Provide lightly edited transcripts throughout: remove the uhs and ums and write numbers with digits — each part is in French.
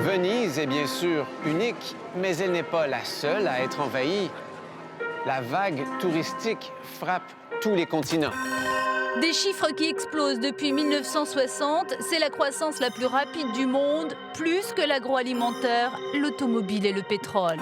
Venise est bien sûr unique, mais elle n'est pas la seule à être envahie. La vague touristique frappe tous les continents. Des chiffres qui explosent depuis 1960, c'est la croissance la plus rapide du monde, plus que l'agroalimentaire, l'automobile et le pétrole.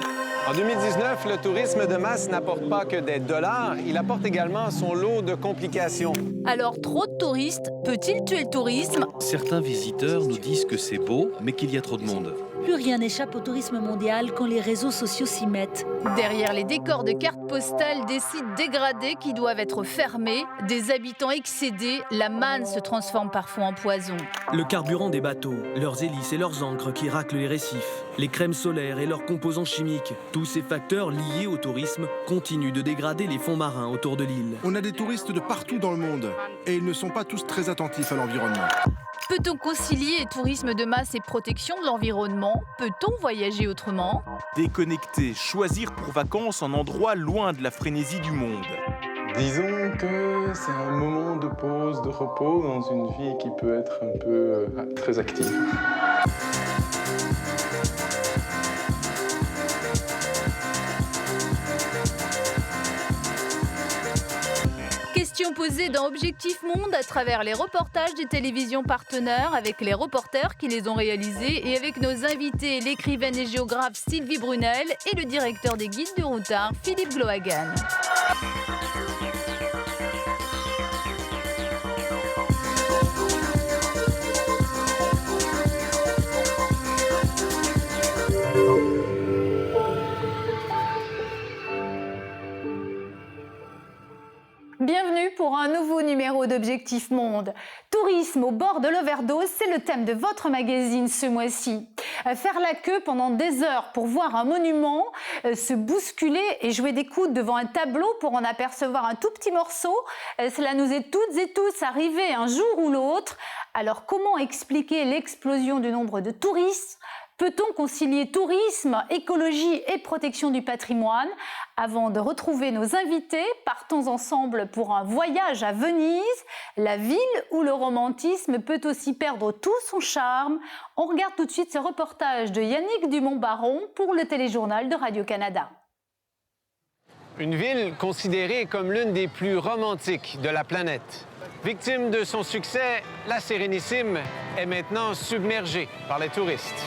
En 2019, le tourisme de masse n'apporte pas que des dollars, il apporte également son lot de complications. Alors, trop de touristes peut-il tuer le tourisme? Certains visiteurs nous disent que c'est beau, mais qu'il y a trop de monde. Plus rien n'échappe au tourisme mondial quand les réseaux sociaux s'y mettent. Derrière les décors de cartes postales, des sites dégradés qui doivent être fermés, des habitants excédés, la manne se transforme parfois en poison. Le carburant des bateaux, leurs hélices et leurs ancres qui raclent les récifs, les crèmes solaires et leurs composants chimiques, tous ces facteurs liés au tourisme continuent de dégrader les fonds marins autour de l'île. On a des touristes de partout dans le monde et ils ne sont pas tous très attentifs à l'environnement. Peut-on concilier tourisme de masse et protection de l'environnement? Peut-on voyager autrement? Déconnecter, choisir pour vacances un endroit loin de la frénésie du monde. Disons que c'est un moment de pause, de repos dans une vie qui peut être un peu très active. Question posée dans Objectif Monde à travers les reportages des télévisions partenaires avec les reporters qui les ont réalisés et avec nos invités, l'écrivaine et géographe Sylvie Brunel et le directeur des guides du routard Philippe Glohagan. Bienvenue pour un nouveau numéro d'Objectif Monde. Tourisme au bord de l'overdose, c'est le thème de votre magazine ce mois-ci. Faire la queue pendant des heures pour voir un monument, se bousculer et jouer des coudes devant un tableau pour en apercevoir un tout petit morceau, cela nous est toutes et tous arrivé un jour ou l'autre. Alors comment expliquer l'explosion du nombre de touristes ? Peut-on concilier tourisme, écologie et protection du patrimoine? Avant de retrouver nos invités, partons ensemble pour un voyage à Venise, la ville où le romantisme peut aussi perdre tout son charme. On regarde tout de suite ce reportage de Yannick Dumont-Baron pour le téléjournal de Radio-Canada. Une ville considérée comme l'une des plus romantiques de la planète. Victime de son succès, la Sérénissime est maintenant submergée par les touristes.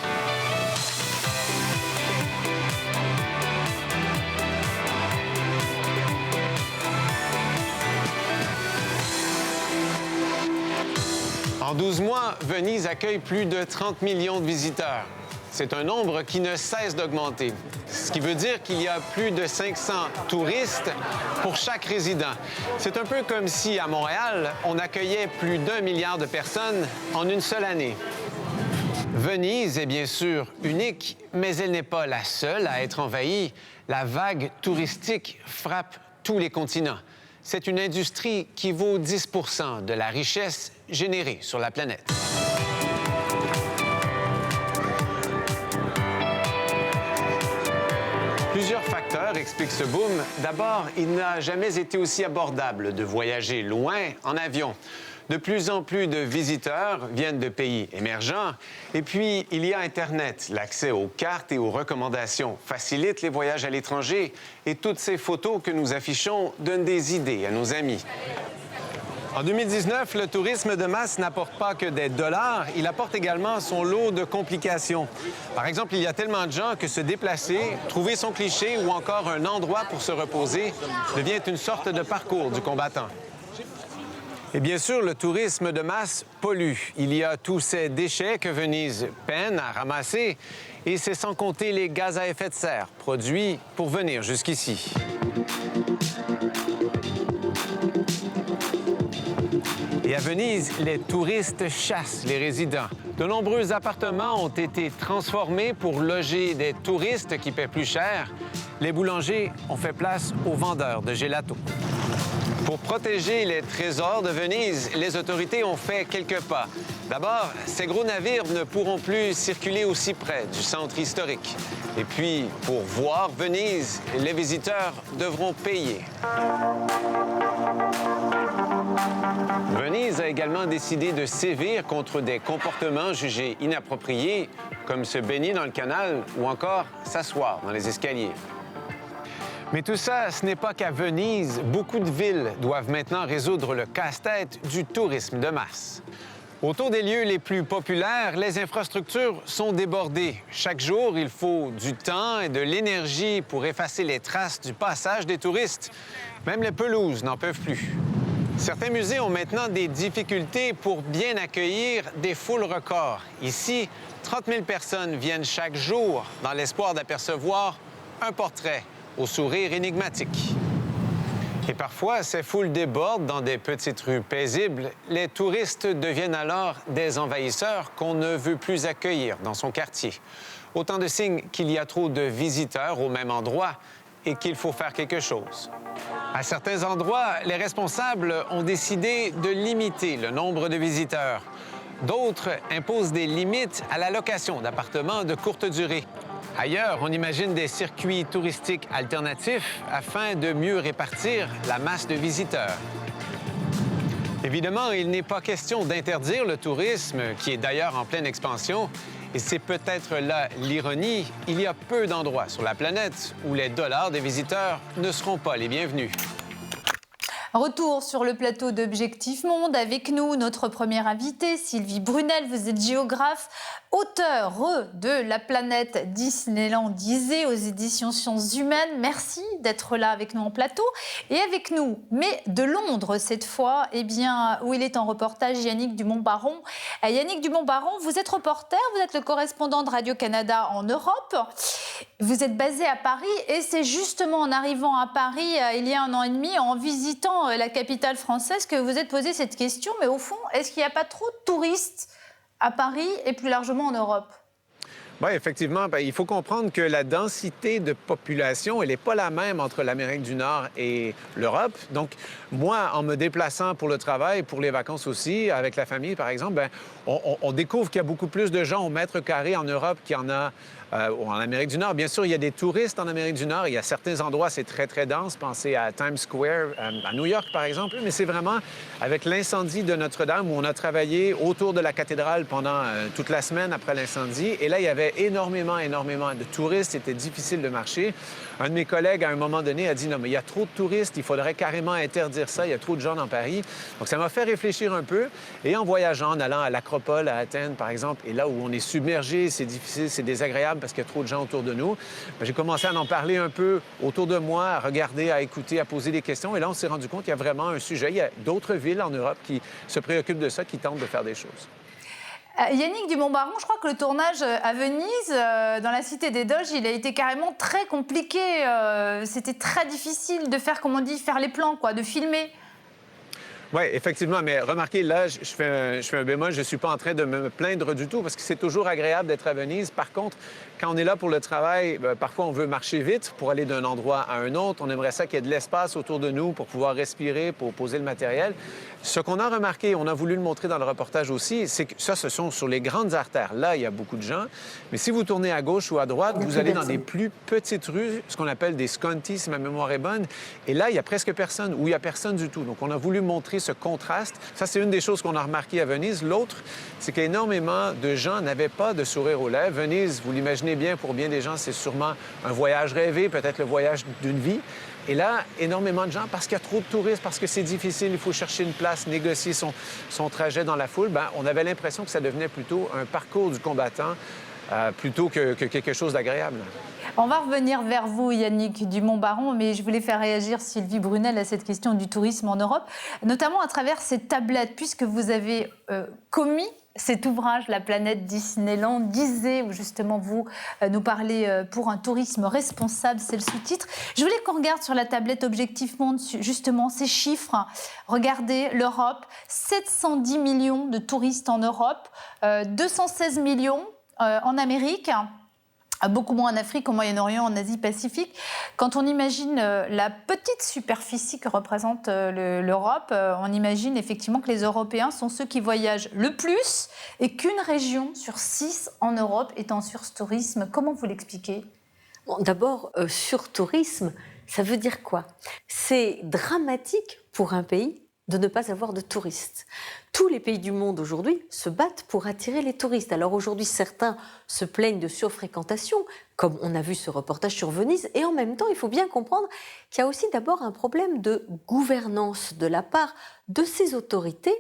En 12 mois, Venise accueille plus de 30 millions de visiteurs. C'est un nombre qui ne cesse d'augmenter, ce qui veut dire qu'il y a plus de 500 touristes pour chaque résident. C'est un peu comme si, à Montréal, on accueillait plus d'1 milliard de personnes en une seule année. Venise est bien sûr unique, mais elle n'est pas la seule à être envahie. La vague touristique frappe tous les continents. C'est une industrie qui vaut 10 % de la richesse générée sur la planète. Plusieurs facteurs expliquent ce boom. D'abord, il n'a jamais été aussi abordable de voyager loin en avion. De plus en plus de visiteurs viennent de pays émergents. Et puis, il y a Internet. L'accès aux cartes et aux recommandations facilite les voyages à l'étranger. Et toutes ces photos que nous affichons donnent des idées à nos amis. En 2019, le tourisme de masse n'apporte pas que des dollars, il apporte également son lot de complications. Par exemple, il y a tellement de gens que se déplacer, trouver son cliché ou encore un endroit pour se reposer devient une sorte de parcours du combattant. Et bien sûr, le tourisme de masse pollue. Il y a tous ces déchets que Venise peine à ramasser et c'est sans compter les gaz à effet de serre produits pour venir jusqu'ici. Et à Venise, les touristes chassent les résidents. De nombreux appartements ont été transformés pour loger des touristes qui paient plus cher. Les boulangers ont fait place aux vendeurs de gelato. Pour protéger les trésors de Venise, les autorités ont fait quelques pas. D'abord, ces gros navires ne pourront plus circuler aussi près du centre historique. Et puis, pour voir Venise, les visiteurs devront payer. Venise a également décidé de sévir contre des comportements jugés inappropriés, comme se baigner dans le canal ou encore s'asseoir dans les escaliers. Mais tout ça, ce n'est pas qu'à Venise. Beaucoup de villes doivent maintenant résoudre le casse-tête du tourisme de masse. Autour des lieux les plus populaires, les infrastructures sont débordées. Chaque jour, il faut du temps et de l'énergie pour effacer les traces du passage des touristes. Même les pelouses n'en peuvent plus. Certains musées ont maintenant des difficultés pour bien accueillir des foules records. Ici, 30 000 personnes viennent chaque jour dans l'espoir d'apercevoir un portrait au sourire énigmatique. Et parfois, ces foules débordent dans des petites rues paisibles. Les touristes deviennent alors des envahisseurs qu'on ne veut plus accueillir dans son quartier. Autant de signes qu'il y a trop de visiteurs au même endroit et qu'il faut faire quelque chose. À certains endroits, les responsables ont décidé de limiter le nombre de visiteurs. D'autres imposent des limites à la location d'appartements de courte durée. Ailleurs, on imagine des circuits touristiques alternatifs afin de mieux répartir la masse de visiteurs. Évidemment, il n'est pas question d'interdire le tourisme, qui est d'ailleurs en pleine expansion. Et c'est peut-être là l'ironie. Il y a peu d'endroits sur la planète où les dollars des visiteurs ne seront pas les bienvenus. Retour sur le plateau d'Objectif Monde. Avec nous, notre première invitée, Sylvie Brunel. Vous êtes géographe, auteure de La planète disneylandisée aux éditions Sciences Humaines. Merci d'être là avec nous en plateau. Et avec nous, mais de Londres cette fois, eh bien, où il est en reportage, Yannick Dumont-Baron. Yannick Dumont-Baron, vous êtes reporter, vous êtes le correspondant de Radio-Canada en Europe. Vous êtes basé à Paris et c'est justement en arrivant à Paris il y a 1 an et demi, en visitant la capitale française, que vous êtes posé cette question. Mais au fond, est-ce qu'il n'y a pas trop de touristes à Paris et plus largement en Europe? Oui, effectivement. Il faut comprendre que la densité de population, elle n'est pas la même entre l'Amérique du Nord et l'Europe. Donc, moi, en me déplaçant pour le travail, pour les vacances aussi, avec la famille, par exemple, on découvre qu'il y a beaucoup plus de gens au mètre carré en Europe qu'il y en a en Amérique du Nord. Bien sûr, il y a des touristes en Amérique du Nord. Il y a certains endroits, c'est très, très dense. Pensez à Times Square, à New York, par exemple. Mais c'est vraiment avec l'incendie de Notre-Dame où on a travaillé autour de la cathédrale pendant toute la semaine après l'incendie. Et là, il y avait énormément de touristes. C'était difficile de marcher. Un de mes collègues, à un moment donné, a dit « Non, mais il y a trop de touristes. Il faudrait carrément interdire ça. Il y a trop de gens dans Paris. » Donc, ça m'a fait réfléchir un peu. Et en voyageant, en allant à l'Acropole, à Athènes, par exemple, et là où on est submergé, c'est difficile, c'est désagréable parce qu'il y a trop de gens autour de nous, j'ai commencé à en parler un peu autour de moi, à regarder, à écouter, à poser des questions. Et là, on s'est rendu compte qu'il y a vraiment un sujet. Il y a d'autres villes en Europe qui se préoccupent de ça, qui tentent de faire des choses. Yannick Dumont-Baron, je crois que le tournage à Venise, dans la Cité des Doges, il a été carrément très compliqué. C'était très difficile de faire, comme on dit, faire les plans, quoi, de filmer. Oui, effectivement, mais remarquez, là, je fais un bémol, je ne suis pas en train de me plaindre du tout parce que c'est toujours agréable d'être à Venise. Par contre, quand on est là pour le travail, parfois on veut marcher vite pour aller d'un endroit à un autre. On aimerait ça qu'il y ait de l'espace autour de nous pour pouvoir respirer, pour poser le matériel. Ce qu'on a remarqué, on a voulu le montrer dans le reportage aussi, c'est que ça, ce sont sur les grandes artères. Là, il y a beaucoup de gens. Mais si vous tournez à gauche ou à droite, vous allez dans des plus petites rues, ce qu'on appelle des sconti, si ma mémoire est bonne. Et là, il y a presque personne, ou il n'y a personne du tout. Donc, on a voulu montrer ce contraste. Ça, c'est une des choses qu'on a remarqué à Venise. L'autre, c'est qu'énormément de gens n'avaient pas de sourire aux lèvres. Venise, vous l'imaginez bien, pour bien des gens, c'est sûrement un voyage rêvé, peut-être le voyage d'une vie. Et là, énormément de gens, parce qu'il y a trop de touristes, parce que c'est difficile, il faut chercher une place, négocier son trajet dans la foule, on avait l'impression que ça devenait plutôt un parcours du combattant plutôt que quelque chose d'agréable. On va revenir vers vous, Yannick Dumont-Baron, mais je voulais faire réagir Sylvie Brunel à cette question du tourisme en Europe, notamment à travers ces tablettes, puisque vous avez commis cet ouvrage, La planète disneylandisée, où justement vous nous parlez pour un tourisme responsable, c'est le sous-titre. Je voulais qu'on regarde sur la tablette Objectif Monde, justement, ces chiffres. Regardez l'Europe, 710 millions de touristes en Europe, 216 millions en Amérique. beaucoup moins en Afrique, au Moyen-Orient, en Asie-Pacifique. Quand on imagine la petite superficie que représente l'Europe, on imagine effectivement que les Européens sont ceux qui voyagent le plus et qu'une région sur 6 en Europe est en surtourisme. Comment vous l'expliquez ? Bon, d'abord, surtourisme, ça veut dire quoi? C'est dramatique pour un pays de ne pas avoir de touristes. Tous les pays du monde aujourd'hui se battent pour attirer les touristes. Alors aujourd'hui, certains se plaignent de surfréquentation, comme on a vu ce reportage sur Venise, et en même temps, il faut bien comprendre qu'il y a aussi d'abord un problème de gouvernance de la part de ces autorités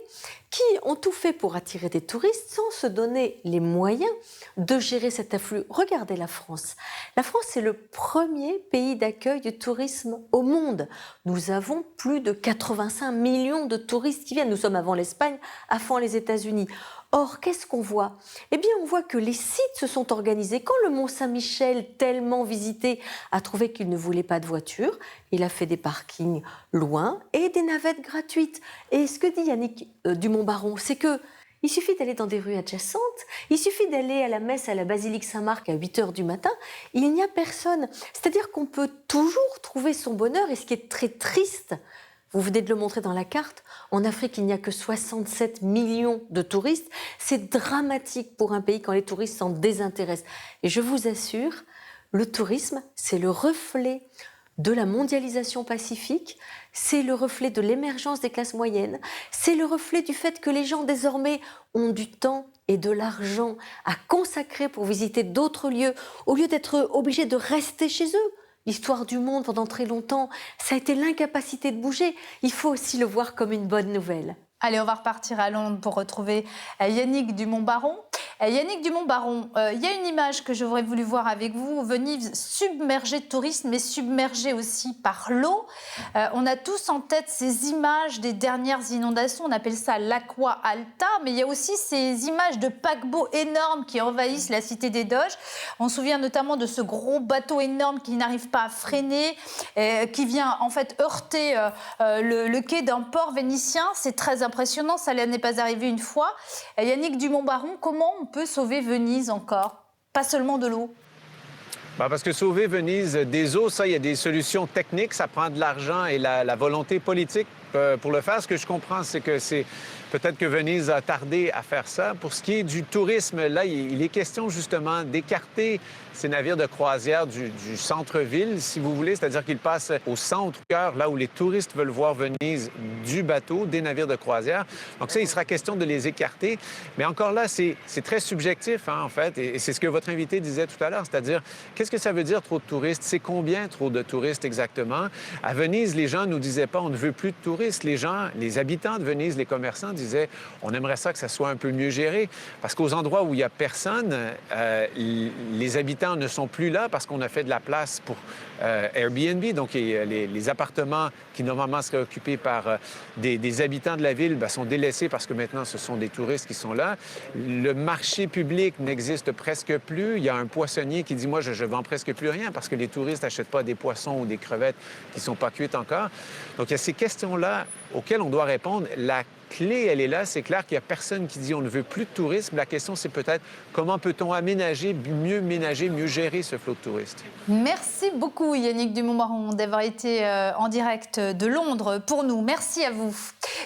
qui ont tout fait pour attirer des touristes sans se donner les moyens de gérer cet afflux. Regardez la France. La France, c'est le premier pays d'accueil du tourisme au monde. Nous avons plus de 85 millions de touristes qui viennent. Nous sommes avant l'Espagne, avant les États-Unis. Or, qu'est-ce qu'on voit? Eh bien, on voit que les sites se sont organisés. Quand le Mont-Saint-Michel, tellement visité, a trouvé qu'il ne voulait pas de voitures, il a fait des parkings loin et des navettes gratuites. Et ce que dit Yannick Dumont-Baron, c'est que il suffit d'aller dans des rues adjacentes, il suffit d'aller à la messe à la basilique Saint-Marc à 8h du matin, il n'y a personne. C'est-à-dire qu'on peut toujours trouver son bonheur, et ce qui est très triste, vous venez de le montrer dans la carte, en Afrique, il n'y a que 67 millions de touristes. C'est dramatique pour un pays quand les touristes s'en désintéressent. Et je vous assure, le tourisme, c'est le reflet de la mondialisation pacifique, c'est le reflet de l'émergence des classes moyennes, c'est le reflet du fait que les gens désormais ont du temps et de l'argent à consacrer pour visiter d'autres lieux, au lieu d'être obligés de rester chez eux. L'histoire du monde pendant très longtemps, ça a été l'incapacité de bouger. Il faut aussi le voir comme une bonne nouvelle. Allez, on va repartir à Londres pour retrouver Yannick Dumont-Baron. Yannick Dumont-Baron, il y a une image que j'aurais voulu voir avec vous. Venise submergée de touristes, mais submergée aussi par l'eau. On a tous en tête ces images des dernières inondations. On appelle ça l'Aqua Alta, mais il y a aussi ces images de paquebots énormes qui envahissent la cité des Doges. On se souvient notamment de ce gros bateau énorme qui n'arrive pas à freiner, qui vient en fait heurter le quai d'un port vénitien. C'est très impressionnant, ça n'est pas arrivé une fois. Yannick Dumont-Baron, comment on peut sauver Venise encore? Pas seulement de l'eau. Parce que sauver Venise des eaux, ça, il y a des solutions techniques, ça prend de l'argent et la volonté politique pour le faire. Ce que je comprends, c'est que peut-être que Venise a tardé à faire ça. Pour ce qui est du tourisme, là, il est question justement d'écarter ces navires de croisière du centre-ville, si vous voulez, c'est-à-dire qu'ils passent au centre, au cœur, là où les touristes veulent voir Venise du bateau, des navires de croisière. Donc ça, il sera question de les écarter. Mais encore là, c'est très subjectif, hein, en fait, et c'est ce que votre invité disait tout à l'heure, c'est-à-dire, qu'est-ce que ça veut dire trop de touristes? C'est combien trop de touristes exactement? À Venise, les gens ne nous disaient pas on ne veut plus de touristes. Les gens, les habitants de Venise, les commerçants disaient on aimerait ça que ça soit un peu mieux géré. Parce qu'aux endroits où il n'y a personne, les habitants ne sont plus là parce qu'on a fait de la place pour Airbnb, donc les appartements qui normalement seraient occupés par des habitants de la ville sont délaissés parce que maintenant ce sont des touristes qui sont là. Le marché public n'existe presque plus. Il y a un poissonnier qui dit moi je vends presque plus rien parce que les touristes n'achètent pas des poissons ou des crevettes qui ne sont pas cuites encore. Donc il y a ces questions-là auxquelles on doit répondre. La clé, elle est là. C'est clair qu'il n'y a personne qui dit on ne veut plus de tourisme. La question, c'est peut-être comment peut-on aménager, mieux gérer ce flot de touristes. Merci beaucoup Yannick Dumont-Baron d'avoir été en direct de Londres pour nous. Merci à vous.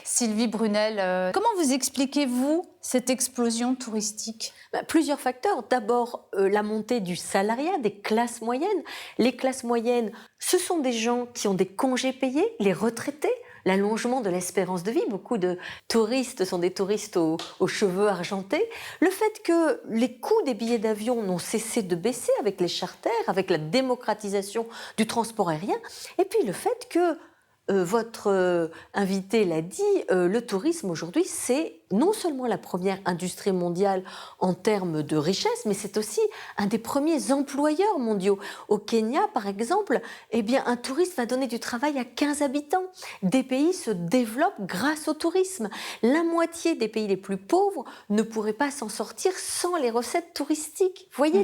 Sylvie Brunel, comment vous expliquez-vous cette explosion touristique? Plusieurs facteurs. D'abord, la montée du salariat, des classes moyennes. Les classes moyennes, ce sont des gens qui ont des congés payés, les retraités. L'allongement de l'espérance de vie. Beaucoup de touristes sont des touristes aux cheveux argentés. Le fait que les coûts des billets d'avion n'ont cessé de baisser avec les charters, avec la démocratisation du transport aérien. Et puis le fait que, votre invité l'a dit, le tourisme aujourd'hui, c'est non seulement la première industrie mondiale en termes de richesse, mais c'est aussi un des premiers employeurs mondiaux. Au Kenya, par exemple, eh bien, un touriste va donner du travail à 15 habitants. Des pays se développent grâce au tourisme. La moitié des pays les plus pauvres ne pourraient pas s'en sortir sans les recettes touristiques. Vous voyez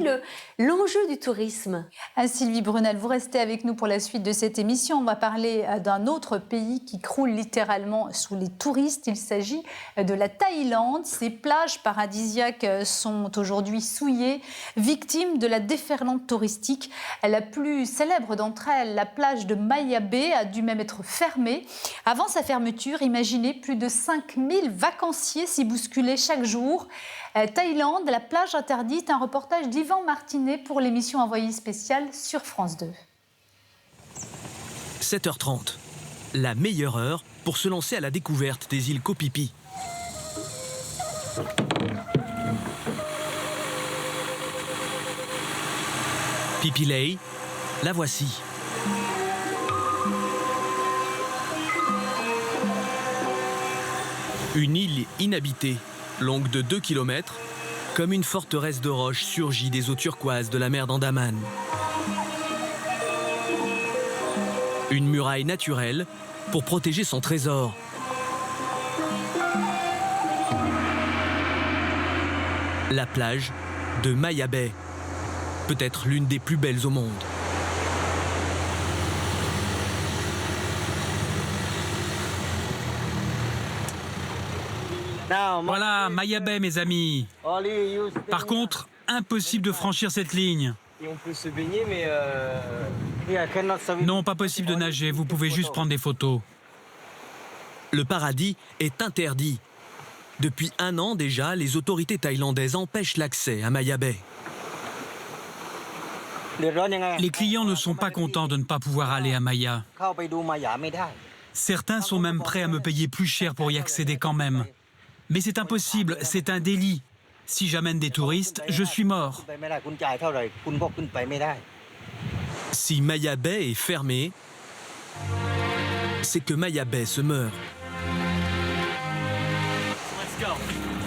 l'enjeu du tourisme. Sylvie Brunel, vous restez avec nous pour la suite de cette émission. On va parler d'un autre pays qui croule littéralement sous les touristes. Il s'agit de la Thaïlande. Ces plages paradisiaques sont aujourd'hui souillées, victimes de la déferlante touristique. La plus célèbre d'entre elles, la plage de Maya Bay, a dû même être fermée. Avant sa fermeture, imaginez, plus de 5000 vacanciers s'y bousculaient chaque jour. Thaïlande, la plage interdite, un reportage d'Yvan Martinet pour l'émission Envoyé spécial sur France 2. 7h30, la meilleure heure pour se lancer à la découverte des îles Koh Phi Phi. Phi Phi Lay, la voici. Une île inhabitée, longue de 2 km, comme une forteresse de roches surgit des eaux turquoises de la mer d'Andaman. Une muraille naturelle pour protéger son trésor. La plage de Maya Bay, peut-être l'une des plus belles au monde. Voilà, Maya Bay, mes amis. Par contre, impossible de franchir cette ligne. Et on peut se baigner, mais... Non, pas possible de nager, vous pouvez juste prendre des photos. Le paradis est interdit. Depuis 1 an déjà, les autorités thaïlandaises empêchent l'accès à Maya Bay. Les clients ne sont pas contents de ne pas pouvoir aller à Maya. Certains sont même prêts à me payer plus cher pour y accéder quand même. Mais c'est impossible, c'est un délit. Si j'amène des touristes, je suis mort. Si Maya Bay est fermée, c'est que Maya Bay se meurt.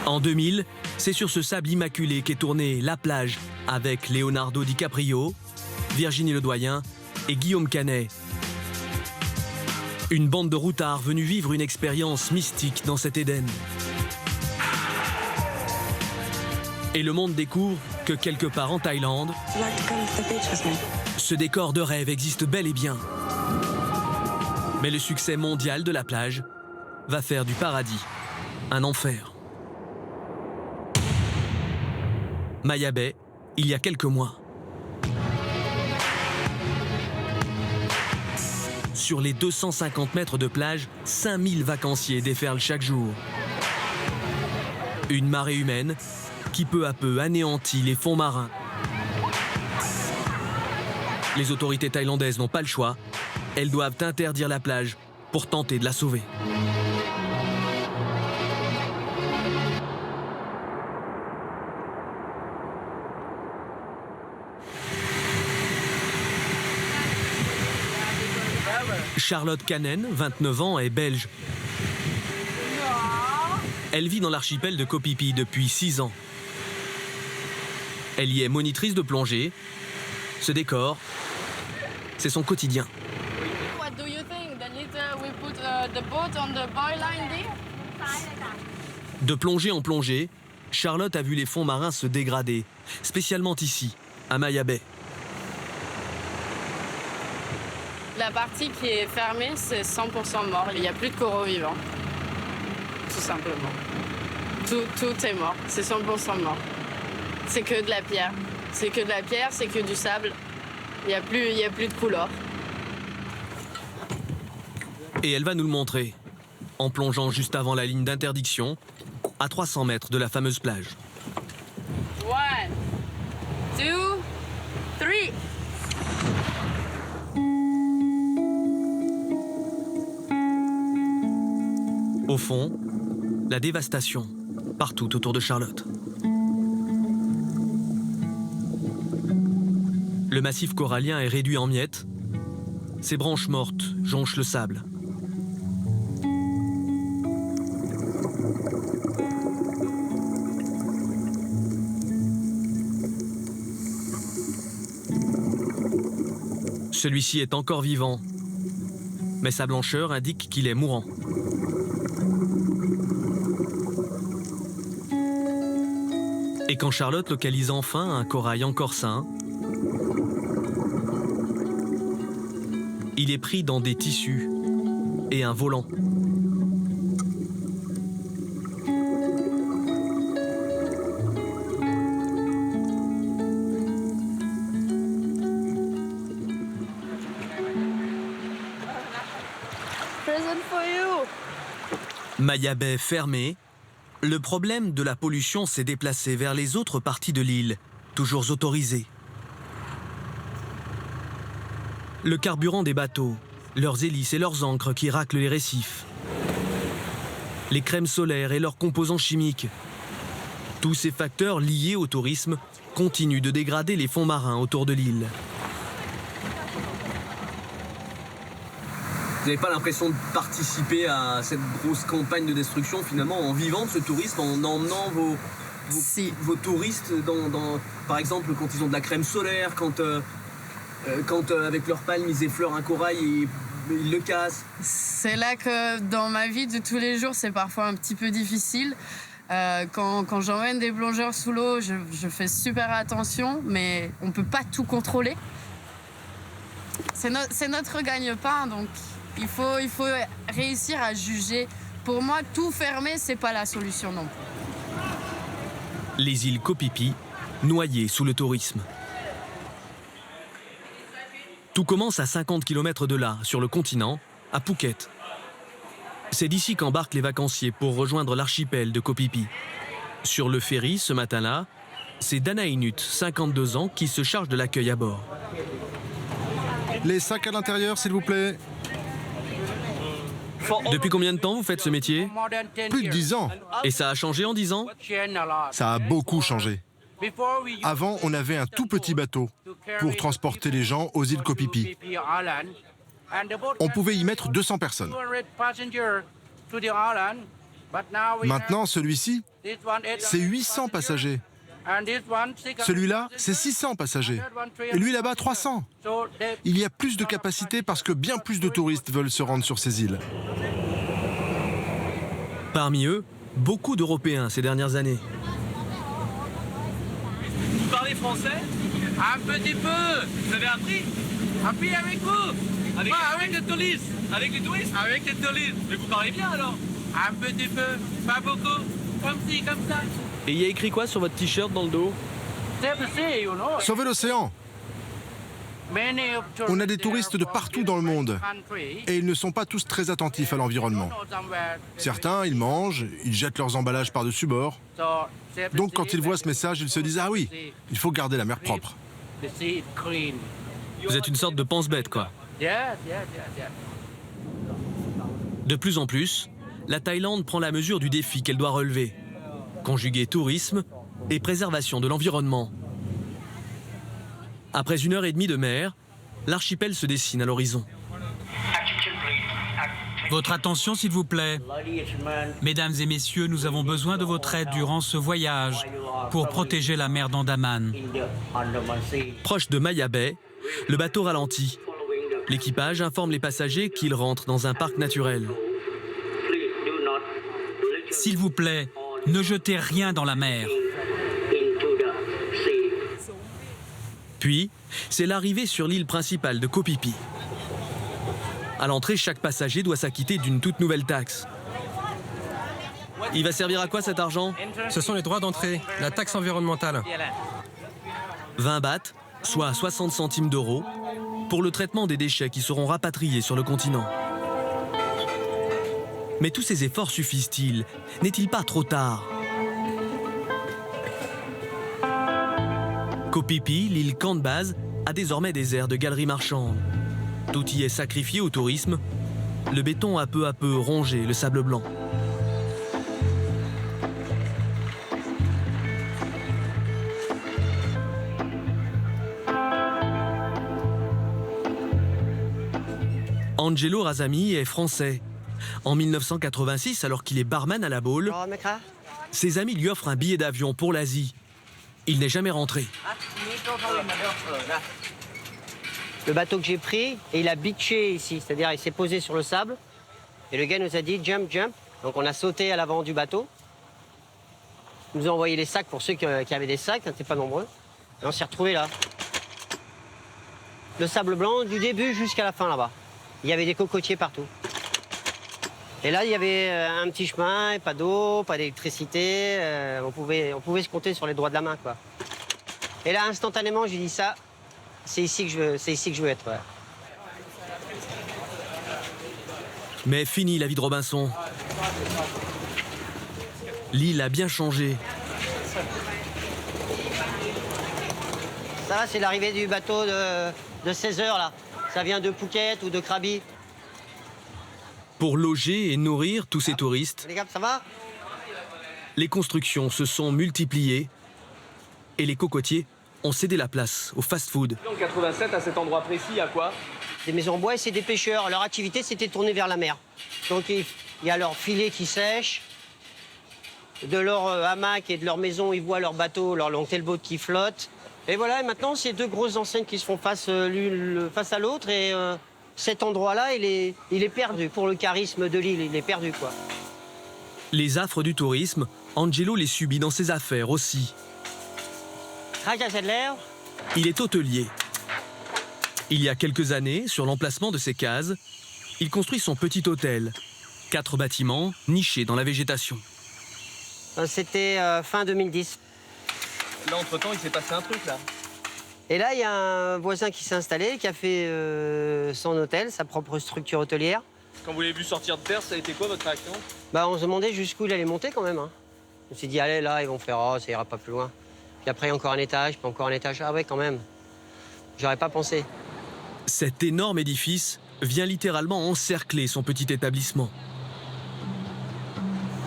En 2000, c'est sur ce sable immaculé qu'est tournée La Plage avec Leonardo DiCaprio, Virginie Ledoyen et Guillaume Canet. Une bande de routards venus vivre une expérience mystique dans cet Éden. Et le monde découvre que quelque part en Thaïlande, ce décor de rêve existe bel et bien. Mais le succès mondial de la plage va faire du paradis un enfer. Maya Bay, il y a quelques mois. Sur les 250 mètres de plage, 5000 vacanciers déferlent chaque jour. Une marée humaine qui peu à peu anéantit les fonds marins. Les autorités thaïlandaises n'ont pas le choix. Elles doivent interdire la plage pour tenter de la sauver. Charlotte Canen, 29 ans, est belge. Elle vit dans l'archipel de Koh Phi Phi depuis 6 ans. Elle y est monitrice de plongée. Ce décor, c'est son quotidien. De plongée en plongée, Charlotte a vu les fonds marins se dégrader, spécialement ici, à Maya Bay. La partie qui est fermée, c'est 100% mort. Il n'y a plus de coraux vivants. Tout simplement. Tout est mort. C'est 100% mort. C'est que de la pierre. C'est que de la pierre, c'est que du sable. Il n'y a plus de couleur. Et elle va nous le montrer, en plongeant juste avant la ligne d'interdiction, à 300 mètres de la fameuse plage. 1, 2, 3. Au fond, la dévastation, partout autour de Charlotte. Le massif corallien est réduit en miettes. Ses branches mortes jonchent le sable. Celui-ci est encore vivant, mais sa blancheur indique qu'il est mourant. Et quand Charlotte localise enfin un corail encore sain, il est pris dans des tissus et un volant. Maya Bay fermée, le problème de la pollution s'est déplacé vers les autres parties de l'île, toujours autorisées. Le carburant des bateaux, leurs hélices et leurs ancres qui raclent les récifs. Les crèmes solaires et leurs composants chimiques. Tous ces facteurs liés au tourisme continuent de dégrader les fonds marins autour de l'île. Vous n'avez pas l'impression de participer à cette grosse campagne de destruction finalement en vivant de ce tourisme, en emmenant vos touristes par exemple quand ils ont de la crème solaire, quand avec leurs palmes ils effleurent un corail et ils le cassent. C'est là que dans ma vie de tous les jours, c'est parfois un petit peu difficile. Quand j'emmène des plongeurs sous l'eau, je fais super attention, mais on ne peut pas tout contrôler. C'est notre gagne-pain, donc il faut réussir à juger. Pour moi, tout fermer, c'est pas la solution non plus. Les îles Koh Phi Phi, noyées sous le tourisme. Tout commence à 50 km de là, sur le continent, à Phuket. C'est d'ici qu'embarquent les vacanciers pour rejoindre l'archipel de Koh Phi Phi. Sur le ferry, ce matin-là, c'est Dana Inut, 52 ans, qui se charge de l'accueil à bord. Les sacs à l'intérieur, s'il vous plaît. Depuis combien de temps vous faites ce métier? Plus de 10 ans. Et ça a changé en 10 ans? Ça a beaucoup changé. Avant, on avait un tout petit bateau pour transporter les gens aux îles Koh Phi Phi. On pouvait y mettre 200 personnes. Maintenant, celui-ci, c'est 800 passagers. Celui-là, c'est 600 passagers. Et lui là-bas, 300. Il y a plus de capacité parce que bien plus de touristes veulent se rendre sur ces îles. Parmi eux, beaucoup d'Européens ces dernières années. Vous parlez français? Un petit peu. Vous avez appris? Appris avec vous. Avec les touristes? Avec les touristes? Avec les touristes. Mais vous parlez bien alors? Un petit peu, pas beaucoup. Comme ci, comme ça. Et il y a écrit quoi sur votre t-shirt dans le dos? Sauvez l'océan. On a des touristes de partout dans le monde et ils ne sont pas tous très attentifs à l'environnement. Certains, ils mangent, ils jettent leurs emballages par-dessus bord. Donc quand ils voient ce message, ils se disent « Ah oui, il faut garder la mer propre ». Vous êtes une sorte de pense-bête, quoi. De plus en plus, la Thaïlande prend la mesure du défi qu'elle doit relever. Conjuguer tourisme et préservation de l'environnement. Après 1h30 de mer, l'archipel se dessine à l'horizon. Votre attention, s'il vous plaît. Mesdames et messieurs, nous avons besoin de votre aide durant ce voyage pour protéger la mer d'Andaman. Proche de Maya Bay, le bateau ralentit. L'équipage informe les passagers qu'ils rentrent dans un parc naturel. S'il vous plaît, ne jetez rien dans la mer. Puis, c'est l'arrivée sur l'île principale de Koh Phi Phi. À l'entrée, chaque passager doit s'acquitter d'une toute nouvelle taxe. Il va servir à quoi cet argent? Ce sont les droits d'entrée, la taxe environnementale. 20 bahts, soit 60 centimes d'euros, pour le traitement des déchets qui seront rapatriés sur le continent. Mais tous ces efforts suffisent-ils? N'est-il pas trop tard? Koh Phi Phi, l'île camp de base, a désormais des aires de galeries marchandes. Tout y est sacrifié au tourisme. Le béton a peu à peu rongé le sable blanc. Angelo Razami est français. En 1986, alors qu'il est barman à la Baule, ses amis lui offrent un billet d'avion pour l'Asie. Il n'est jamais rentré. Le bateau que j'ai pris, et il a beaché ici, c'est-à-dire il s'est posé sur le sable. Et le gars nous a dit jump, jump. Donc on a sauté à l'avant du bateau. Il nous a envoyé les sacs pour ceux qui avaient des sacs, n'étaient pas nombreux. Et on s'est retrouvés là. Le sable blanc du début jusqu'à la fin là-bas. Il y avait des cocotiers partout. Et là, il y avait un petit chemin, pas d'eau, pas d'électricité. On pouvait se compter sur les doigts de la main, quoi. Et là, instantanément, j'ai dit ça. C'est ici que je veux être. Ouais. Mais fini la vie de Robinson. L'île a bien changé. Ça, c'est l'arrivée du bateau de 16 heures, là. Ça vient de Phuket ou de Krabi. Pour loger et nourrir tous ces touristes, Les gars, ça va? les constructions se sont multipliées et les cocotiers ont cédé la place au fast-food. En 87, à cet endroit précis, il y a quoi? Des maisons en bois et c'est des pêcheurs. Leur activité, c'était de tourner vers la mer. Donc, il y a leur filet qui sèche. De leur hamac et de leur maison, ils voient leur bateau, leur long tailboat qui flotte. Et voilà, et maintenant, c'est deux grosses enseignes qui se font face à l'autre. Et cet endroit-là, il est perdu. Pour le charisme de l'île, il est perdu, quoi. Les affres du tourisme, Angelo les subit dans ses affaires aussi. Tracasser de l'air. Il est hôtelier. Il y a quelques années, sur l'emplacement de ses cases, il construit son petit hôtel. 4 bâtiments nichés dans la végétation. C'était fin 2010. Là, entre-temps, il s'est passé un truc, là. Et là, il y a un voisin qui s'est installé, qui a fait son hôtel, sa propre structure hôtelière. Quand vous l'avez vu sortir de terre, ça a été quoi votre réaction? Bah, on se demandait jusqu'où il allait monter quand même. Hein. On s'est dit, allez, là, ils vont faire, oh, ça ira pas plus loin. Puis après, encore un étage, puis encore un étage. Ah ouais, quand même. J'aurais pas pensé. Cet énorme édifice vient littéralement encercler son petit établissement.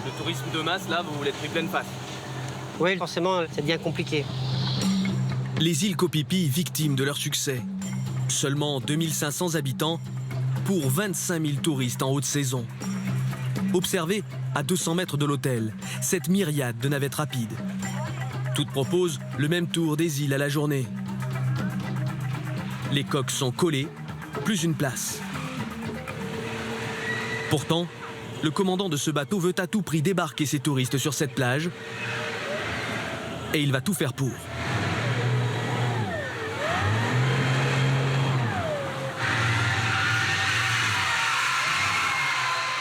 Le tourisme de masse, là, vous l'êtes pris pleine face. Oui, forcément, c'est bien compliqué. Les îles Koh Phi Phi victimes de leur succès. Seulement 2500 habitants pour 25 000 touristes en haute saison. Observez à 200 mètres de l'hôtel, cette myriade de navettes rapides. Toutes proposent le même tour des îles à la journée. Les coques sont collées, plus une place. Pourtant, le commandant de ce bateau veut à tout prix débarquer ses touristes sur cette plage et il va tout faire pour.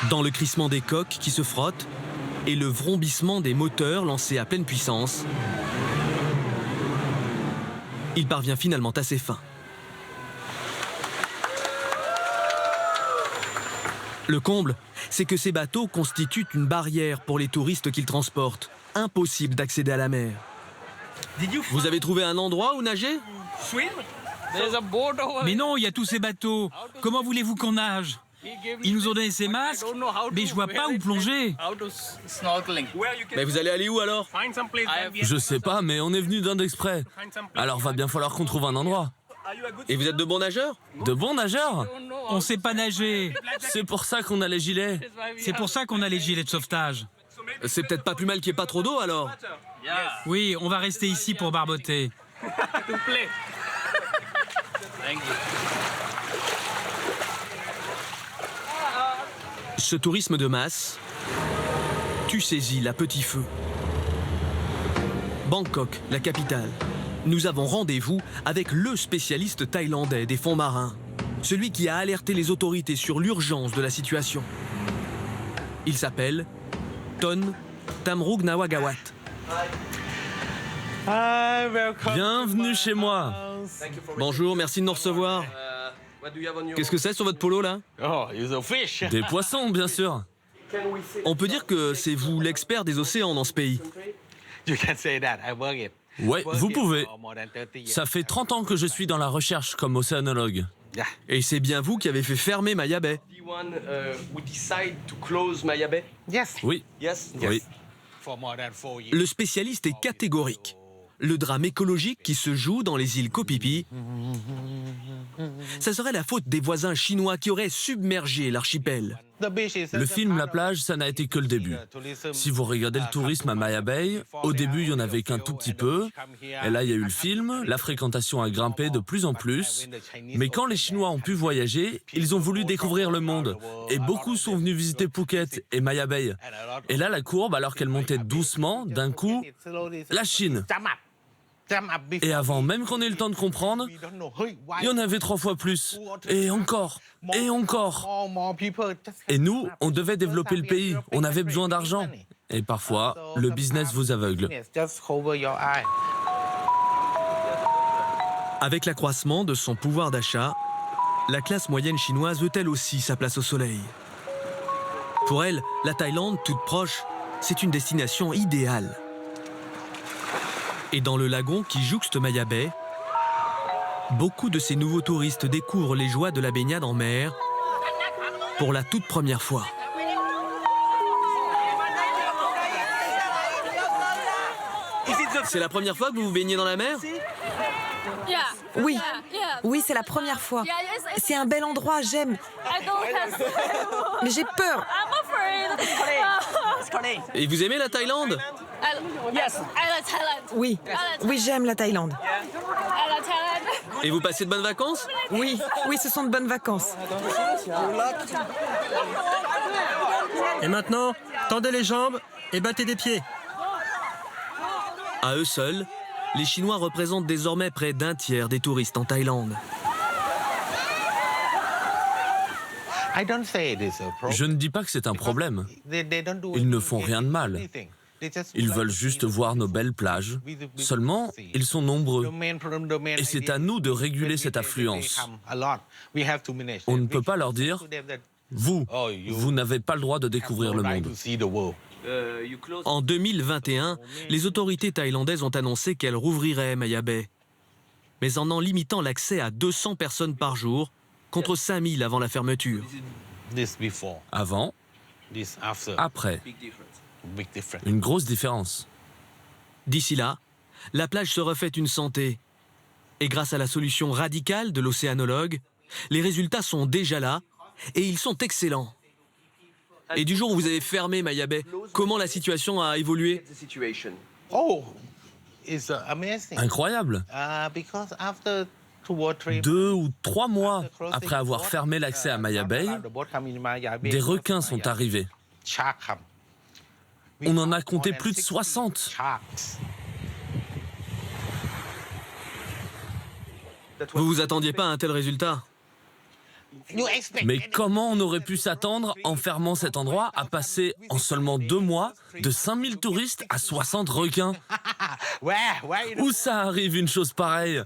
Dans le crissement des coques qui se frottent et le vrombissement des moteurs lancés à pleine puissance, il parvient finalement à ses fins. Le comble, c'est que ces bateaux constituent une barrière pour les touristes qu'ils transportent. Impossible d'accéder à la mer. Vous avez trouvé un endroit où nager? Mais non, il y a tous ces bateaux. Comment voulez-vous qu'on nage? Ils nous ont donné ces masques, mais je vois pas où plonger. Mais vous allez aller où alors? Je sais pas, mais on est venu d'Inde exprès. Alors va bien falloir qu'on trouve un endroit. Et vous êtes de bons nageurs? De bons nageurs? On sait pas nager. C'est pour ça qu'on a les gilets. C'est pour ça qu'on a les gilets de sauvetage. C'est peut-être pas plus mal qu'il n'y ait pas trop d'eau alors? Oui, on va rester ici pour barboter. Ce tourisme de masse tue ces îles à petit feu. Bangkok, la capitale. Nous avons rendez-vous avec le spécialiste thaïlandais des fonds marins. Celui qui a alerté les autorités sur l'urgence de la situation. Il s'appelle Ton Tamrugnawagawat. Bienvenue chez moi. Bonjour, merci de nous recevoir. Qu'est-ce que c'est sur votre polo là? Des poissons, bien sûr. On peut dire que c'est vous l'expert des océans dans ce pays. Ouais, vous pouvez. Ça fait 30 ans que je suis dans la recherche comme océanologue. Et c'est bien vous qui avez fait fermer Maya Bay. Oui. Oui. Le spécialiste est catégorique. Le drame écologique qui se joue dans les îles Koh Phi Phi, ça serait la faute des voisins chinois qui auraient submergé l'archipel. Le film La plage, ça n'a été que le début. Si vous regardez le tourisme à Maya Bay, au début, il n'y en avait qu'un tout petit peu. Et là, il y a eu le film, la fréquentation a grimpé de plus en plus. Mais quand les Chinois ont pu voyager, ils ont voulu découvrir le monde. Et beaucoup sont venus visiter Phuket et Maya Bay. Et là, la courbe, alors qu'elle montait doucement, d'un coup, la Chine. Et avant même qu'on ait le temps de comprendre, il y en avait 3 fois plus. Et encore. Et encore. Et nous, on devait développer le pays. On avait besoin d'argent. Et parfois, le business vous aveugle. Avec l'accroissement de son pouvoir d'achat, la classe moyenne chinoise veut elle aussi sa place au soleil. Pour elle, la Thaïlande, toute proche, c'est une destination idéale. Et dans le lagon qui jouxte Maya Bay, beaucoup de ces nouveaux touristes découvrent les joies de la baignade en mer pour la toute première fois. C'est la première fois que vous vous baignez dans la mer? Oui, oui, c'est la première fois. C'est un bel endroit, j'aime. Mais j'ai peur. Et vous aimez la Thaïlande? Oui, oui, j'aime la Thaïlande. Et vous passez de bonnes vacances? Oui, oui, ce sont de bonnes vacances. Et maintenant, tendez les jambes et battez des pieds. À eux seuls, les Chinois représentent désormais près d'un tiers des touristes en Thaïlande. Je ne dis pas que c'est un problème. Ils ne font rien de mal. Ils veulent juste voir nos belles plages. Seulement, ils sont nombreux. Et c'est à nous de réguler cette affluence. On ne peut pas leur dire « Vous n'avez pas le droit de découvrir le monde ». En 2021, les autorités thaïlandaises ont annoncé qu'elles rouvriraient Maya Bay, mais en limitant l'accès à 200 personnes par jour, contre 5000 avant la fermeture. Avant, après. Une grosse différence. D'ici là, la plage se refait une santé. Et grâce à la solution radicale de l'océanologue, les résultats sont déjà là et ils sont excellents. Et du jour où vous avez fermé Maya Bay, comment la situation a évolué? Incroyable. 2 ou 3 mois après avoir fermé l'accès à Maya Bay, des requins sont arrivés. On en a compté plus de 60. Vous vous attendiez pas à un tel résultat? Mais comment on aurait pu s'attendre, en fermant cet endroit, à passer en seulement 2 mois de 5000 touristes à 60 requins? Où ça arrive une chose pareille?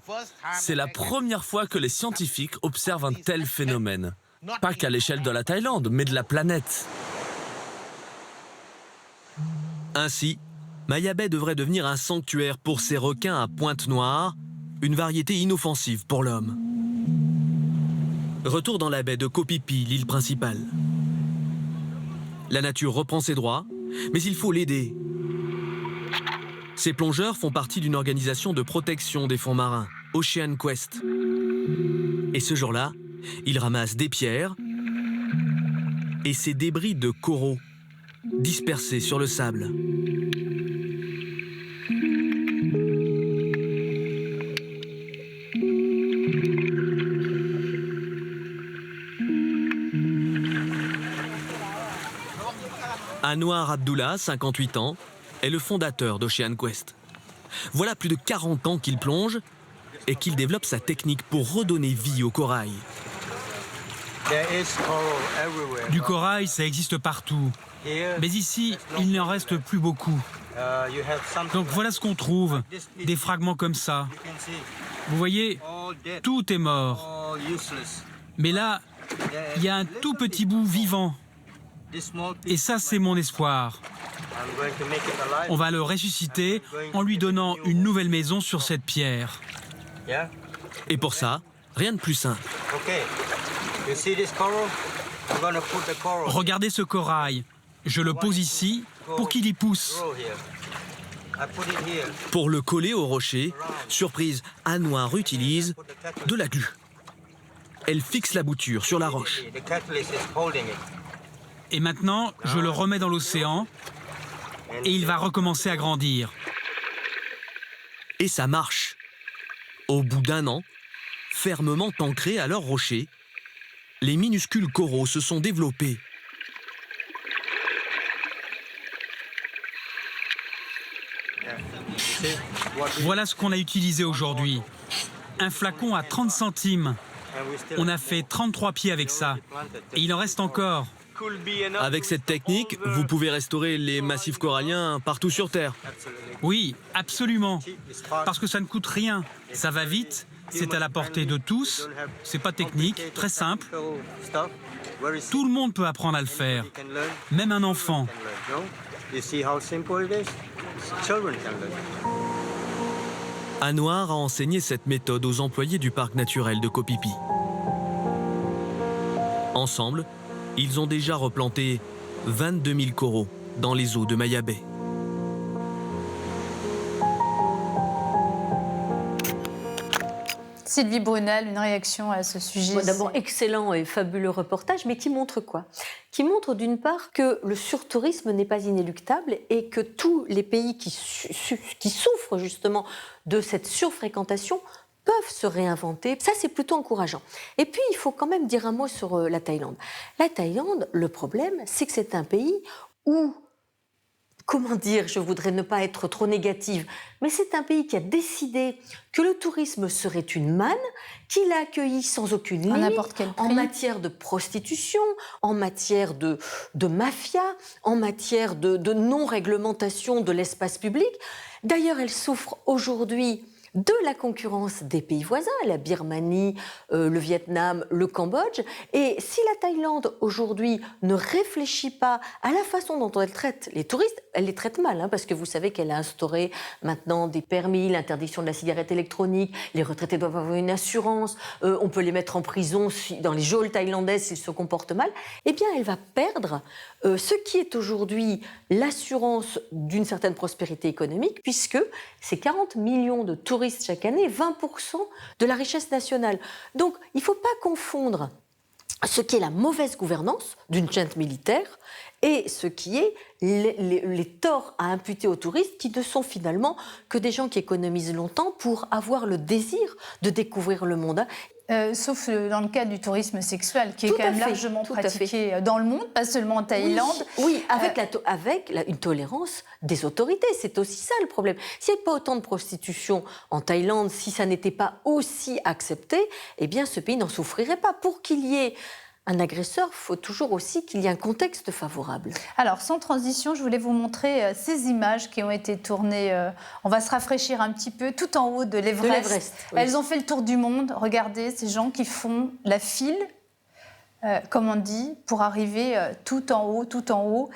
C'est la première fois que les scientifiques observent un tel phénomène. Pas qu'à l'échelle de la Thaïlande, mais de la planète. Ainsi, Maya Bay devrait devenir un sanctuaire pour ces requins à pointe noire, une variété inoffensive pour l'homme. Retour dans la baie de Koh Phi Phi, l'île principale. La nature reprend ses droits, mais il faut l'aider. Ces plongeurs font partie d'une organisation de protection des fonds marins, Ocean Quest. Et ce jour-là, ils ramassent des pierres et ces débris de coraux dispersés sur le sable. Anwar Abdullah, 58 ans, est le fondateur d'Ocean Quest. Voilà plus de 40 ans qu'il plonge et qu'il développe sa technique pour redonner vie au corail. Du corail, ça existe partout. Mais ici, il n'en reste plus beaucoup. Donc voilà ce qu'on trouve, des fragments comme ça. Vous voyez, tout est mort. Mais là, il y a un tout petit bout vivant. Et ça, c'est mon espoir. On va le ressusciter en lui donnant une nouvelle maison sur cette pierre. Et pour ça, rien de plus simple. Regardez ce corail. Je le pose ici pour qu'il y pousse. Pour le coller au rocher, surprise, Anwar utilise de la glu. Elle fixe la bouture sur la roche. Et maintenant, je le remets dans l'océan et il va recommencer à grandir. Et ça marche. Au bout d'1 an, fermement ancrés à leur rocher, les minuscules coraux se sont développés. Voilà ce qu'on a utilisé aujourd'hui. Un flacon à 30 centimes. On a fait 33 pieds avec ça. Et il en reste encore. Avec cette technique, vous pouvez restaurer les massifs coralliens partout sur Terre. Oui, absolument. Parce que ça ne coûte rien. Ça va vite C'est à la portée de tous, c'est pas technique, très simple. Tout le monde peut apprendre à le faire, même un enfant. Anouar a enseigné cette méthode aux employés du parc naturel de Koh Phi Phi. Ensemble, ils ont déjà replanté 22 000 coraux dans les eaux de Maya Bay. Sylvie Brunel, une réaction à ce sujet? D'abord, excellent et fabuleux reportage, mais qui montre quoi? Qui montre d'une part que le surtourisme n'est pas inéluctable et que tous les pays qui souffrent justement de cette surfréquentation peuvent se réinventer. Ça, c'est plutôt encourageant. Et puis, il faut quand même dire un mot sur la Thaïlande. La Thaïlande, le problème, c'est que c'est un pays où, comment dire, je voudrais ne pas être trop négative, mais c'est un pays qui a décidé que le tourisme serait une manne, qui l'a accueilli sans aucune limite, en matière de prostitution, en matière de mafia, en matière de non-réglementation de l'espace public. D'ailleurs, elle souffre aujourd'hui de la concurrence des pays voisins, la Birmanie, le Vietnam, le Cambodge. Et si la Thaïlande, aujourd'hui, ne réfléchit pas à la façon dont elle traite les touristes, elle les traite mal, parce que vous savez qu'elle a instauré maintenant des permis, l'interdiction de la cigarette électronique, les retraités doivent avoir une assurance, on peut les mettre en prison dans les geôles thaïlandaises s'ils se comportent mal. Eh bien, elle va perdre ce qui est aujourd'hui l'assurance d'une certaine prospérité économique, puisque c'est 40 millions de touristes chaque année, 20% de la richesse nationale. Donc, il ne faut pas confondre ce qui est la mauvaise gouvernance d'une junte militaire et ce qui est les torts à imputer aux touristes qui ne sont finalement que des gens qui économisent longtemps pour avoir le désir de découvrir le monde. Sauf dans le cas du tourisme sexuel, qui est quand même largement pratiqué dans le monde, pas seulement en Thaïlande. Oui, avec une tolérance des autorités. C'est aussi ça le problème. S'il n'y avait pas autant de prostitution en Thaïlande, si ça n'était pas aussi accepté, eh bien ce pays n'en souffrirait pas. Pour qu'il y ait un agresseur, il faut toujours aussi qu'il y ait un contexte favorable. Alors, sans transition, je voulais vous montrer ces images qui ont été tournées. On va se rafraîchir un petit peu, tout en haut de l'Everest. Oui. Elles ont fait le tour du monde. Regardez ces gens qui font la file, comme on dit, pour arriver tout en haut, tout en haut.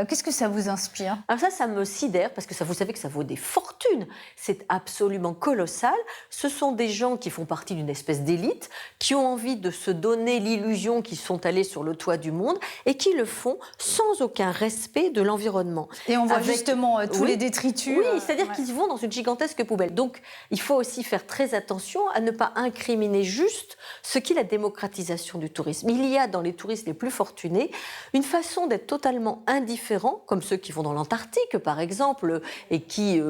Qu'est-ce que ça vous inspire? Alors ça me sidère, parce que vous savez que ça vaut des fortunes. C'est absolument colossal. Ce sont des gens qui font partie d'une espèce d'élite, qui ont envie de se donner l'illusion qu'ils sont allés sur le toit du monde et qui le font sans aucun respect de l'environnement. Et on voit justement tous les détritus. Oui, c'est-à-dire qu'ils vont dans une gigantesque poubelle. Donc, il faut aussi faire très attention à ne pas incriminer juste ce qu'est la démocratisation du tourisme. Il y a dans les touristes les plus fortunés une façon d'être totalement indifférent, comme ceux qui vont dans l'Antarctique, par exemple, et qui,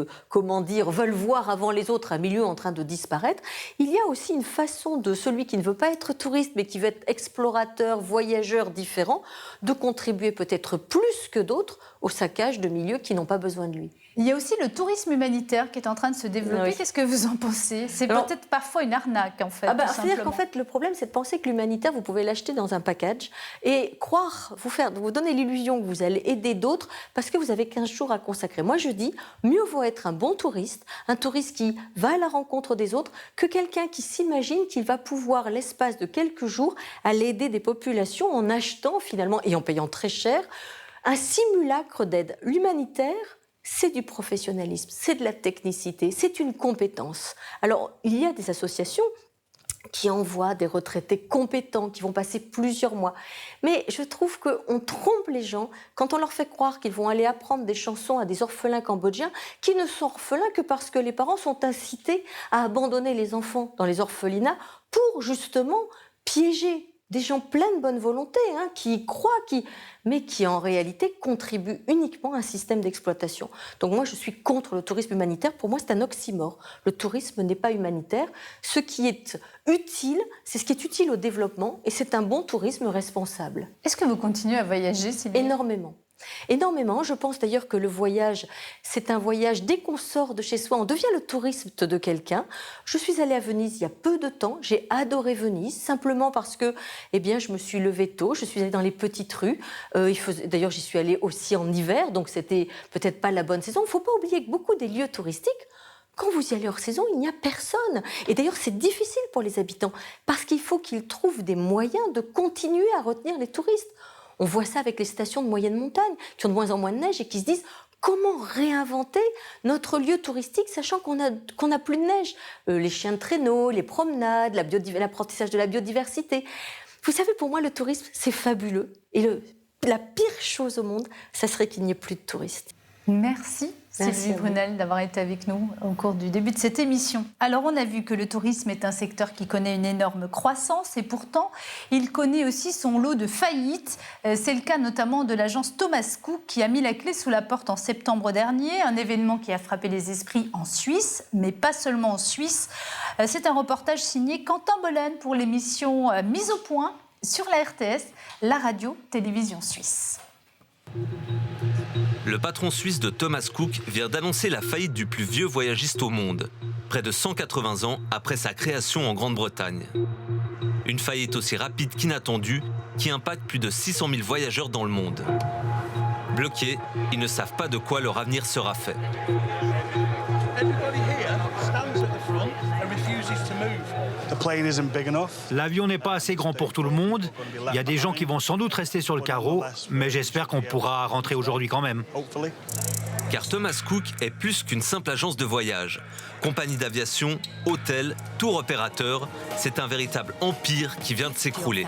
veulent voir avant les autres un milieu en train de disparaître. Il y a aussi une façon de celui qui ne veut pas être touriste, mais qui veut être explorateur, voyageur différent, de contribuer peut-être plus que d'autres au saccage de milieux qui n'ont pas besoin de lui. Il y a aussi le tourisme humanitaire qui est en train de se développer. Oui. Qu'est-ce que vous en pensez? C'est peut-être parfois une arnaque, en fait. C'est-à-dire qu'en fait, le problème, c'est de penser que l'humanitaire, vous pouvez l'acheter dans un package et croire, vous donner l'illusion que vous allez aider d'autres parce que vous avez 15 jours à consacrer. Moi, je dis, mieux vaut être un bon touriste, un touriste qui va à la rencontre des autres, que quelqu'un qui s'imagine qu'il va pouvoir, l'espace de quelques jours, aller aider des populations en achetant finalement, et en payant très cher, un simulacre d'aide. L'humanitaire, c'est du professionnalisme, c'est de la technicité, c'est une compétence. Alors, il y a des associations qui envoient des retraités compétents, qui vont passer plusieurs mois. Mais je trouve qu'on trompe les gens quand on leur fait croire qu'ils vont aller apprendre des chansons à des orphelins cambodgiens qui ne sont orphelins que parce que les parents sont incités à abandonner les enfants dans les orphelinats pour justement piéger des gens pleins de bonne volonté, qui y croient, mais qui en réalité contribuent uniquement à un système d'exploitation. Donc moi, je suis contre le tourisme humanitaire. Pour moi, c'est un oxymore. Le tourisme n'est pas humanitaire. Ce qui est utile, c'est ce qui est utile au développement, et c'est un bon tourisme responsable. Est-ce que vous continuez à voyager, Sylvie ? Énormément. Énormément. Je pense d'ailleurs que le voyage, c'est un voyage. Dès qu'on sort de chez soi, on devient le touriste de quelqu'un. Je suis allée à Venise il y a peu de temps. J'ai adoré Venise, simplement parce que je me suis levée tôt. Je suis allée dans les petites rues. D'ailleurs, j'y suis allée aussi en hiver, donc c'était peut-être pas la bonne saison. Il ne faut pas oublier que beaucoup des lieux touristiques Quand vous y allez hors saison, il n'y a personne. Et d'ailleurs, c'est difficile pour les habitants parce qu'il faut qu'ils trouvent des moyens de continuer à retenir les touristes. On voit ça avec les stations de moyenne montagne qui ont de moins en moins de neige et qui se disent comment réinventer notre lieu touristique sachant qu'on a plus de neige. Les chiens de traîneau, les promenades, l'apprentissage de la biodiversité. Vous savez, pour moi, le tourisme, c'est fabuleux. Et la pire chose au monde, ça serait qu'il n'y ait plus de touristes. Merci Sylvie Brunel d'avoir été avec nous au cours du début de cette émission. Alors on a vu que le tourisme est un secteur qui connaît une énorme croissance et pourtant il connaît aussi son lot de faillites. C'est le cas notamment de l'agence Thomas Cook qui a mis la clé sous la porte en septembre dernier, un événement qui a frappé les esprits en Suisse, mais pas seulement en Suisse. C'est un reportage signé Quentin Bollen pour l'émission Mise au point sur la RTS, la radio-télévision suisse. Le patron suisse de Thomas Cook vient d'annoncer la faillite du plus vieux voyagiste au monde, près de 180 ans après sa création en Grande-Bretagne. Une faillite aussi rapide qu'inattendue qui impacte plus de 600 000 voyageurs dans le monde. Bloqués, ils ne savent pas de quoi leur avenir sera fait. L'avion n'est pas assez grand pour tout le monde. Il y a des gens qui vont sans doute rester sur le carreau, mais j'espère qu'on pourra rentrer aujourd'hui quand même. Car Thomas Cook est plus qu'une simple agence de voyage. Compagnie d'aviation, hôtel, tour opérateur, c'est un véritable empire qui vient de s'écrouler.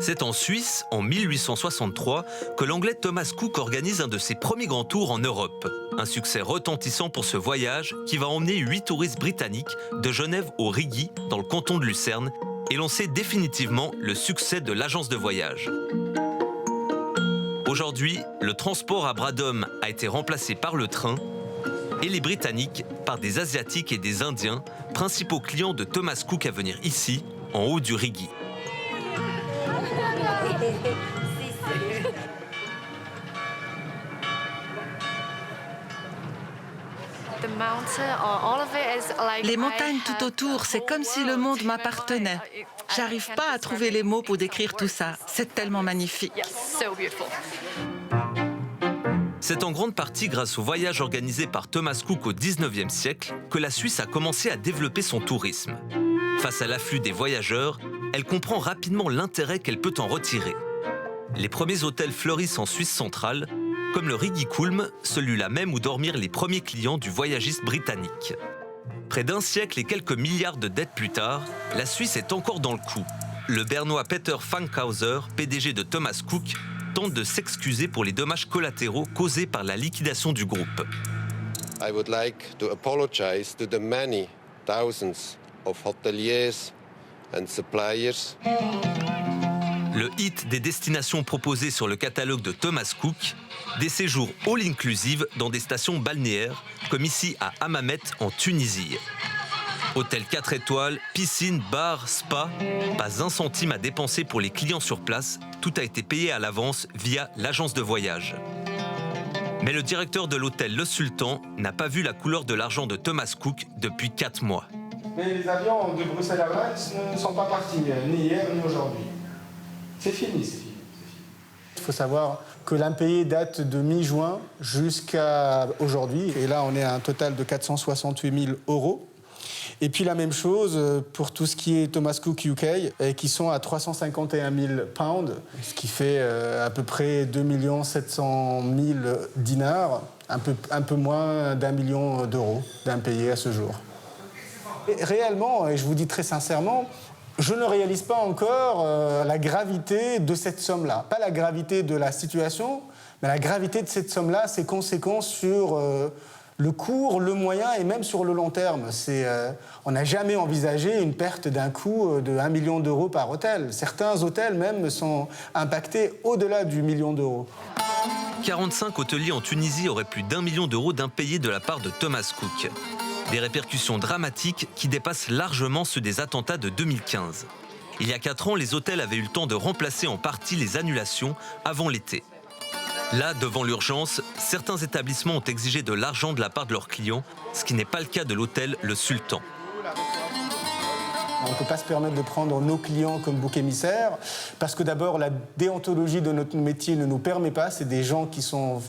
C'est en Suisse, en 1863, que l'anglais Thomas Cook organise un de ses premiers grands tours en Europe. Un succès retentissant pour ce voyage qui va emmener 8 touristes britanniques de Genève au Rigi, dans le canton de Lucerne, et lancer définitivement le succès de l'agence de voyage. Aujourd'hui, le transport à bras d'hommes a été remplacé par le train et les Britanniques par des Asiatiques et des Indiens, principaux clients de Thomas Cook à venir ici, en haut du Rigi. Les montagnes tout autour, c'est comme si le monde m'appartenait. J'arrive pas à trouver les mots pour décrire tout ça. C'est tellement magnifique. C'est en grande partie grâce au voyage organisé par Thomas Cook au XIXe siècle que la Suisse a commencé à développer son tourisme. Face à l'afflux des voyageurs, elle comprend rapidement l'intérêt qu'elle peut en retirer. Les premiers hôtels fleurissent en Suisse centrale, comme le Rigi Kulm, celui-là même où dormirent les premiers clients du voyagiste britannique. Près d'un siècle et quelques milliards de dettes plus tard, la Suisse est encore dans le coup. Le Bernois Peter Fankhauser, PDG de Thomas Cook, tente de s'excuser pour les dommages collatéraux causés par la liquidation du groupe. I would like to apologize to the many thousands of hoteliers and suppliers. Le hit des destinations proposées sur le catalogue de Thomas Cook, des séjours all-inclusive dans des stations balnéaires, comme ici à Hammamet en Tunisie. Hôtel 4 étoiles, piscine, bar, spa, pas un centime à dépenser pour les clients sur place, tout a été payé à l'avance via l'agence de voyage. Mais le directeur de l'hôtel Le Sultan n'a pas vu la couleur de l'argent de Thomas Cook depuis 4 mois. Mais les avions de Bruxelles à Valence ne sont pas partis, ni hier ni aujourd'hui. C'est fini, c'est fini. Il faut savoir que l'impayé date de mi-juin jusqu'à aujourd'hui. Et là, on est à un total de 468 000 €. Et puis la même chose pour tout ce qui est Thomas Cook UK, qui sont à 351 000 pounds, ce qui fait à peu près 2 700 000 dinars, un peu moins d'1 million d'euros d'impayés à ce jour. Et réellement, et je vous dis très sincèrement, je ne réalise pas encore la gravité de cette somme-là. Pas la gravité de la situation, mais la gravité de cette somme-là, ses conséquences sur le court, le moyen et même sur le long terme. On n'a jamais envisagé une perte d'un coût de 1 million d'euros par hôtel. Certains hôtels même sont impactés au-delà du million d'euros. 45 hôteliers en Tunisie auraient plus d'1 million d'euros d'impayés de la part de Thomas Cook. Des répercussions dramatiques qui dépassent largement ceux des attentats de 2015. Il y a 4 ans, les hôtels avaient eu le temps de remplacer en partie les annulations avant l'été. Là, devant l'urgence, certains établissements ont exigé de l'argent de la part de leurs clients, ce qui n'est pas le cas de l'hôtel Le Sultan. On ne peut pas se permettre de prendre nos clients comme bouc émissaire, parce que d'abord, la déontologie de notre métier ne nous permet pas. C'est des gens qui sont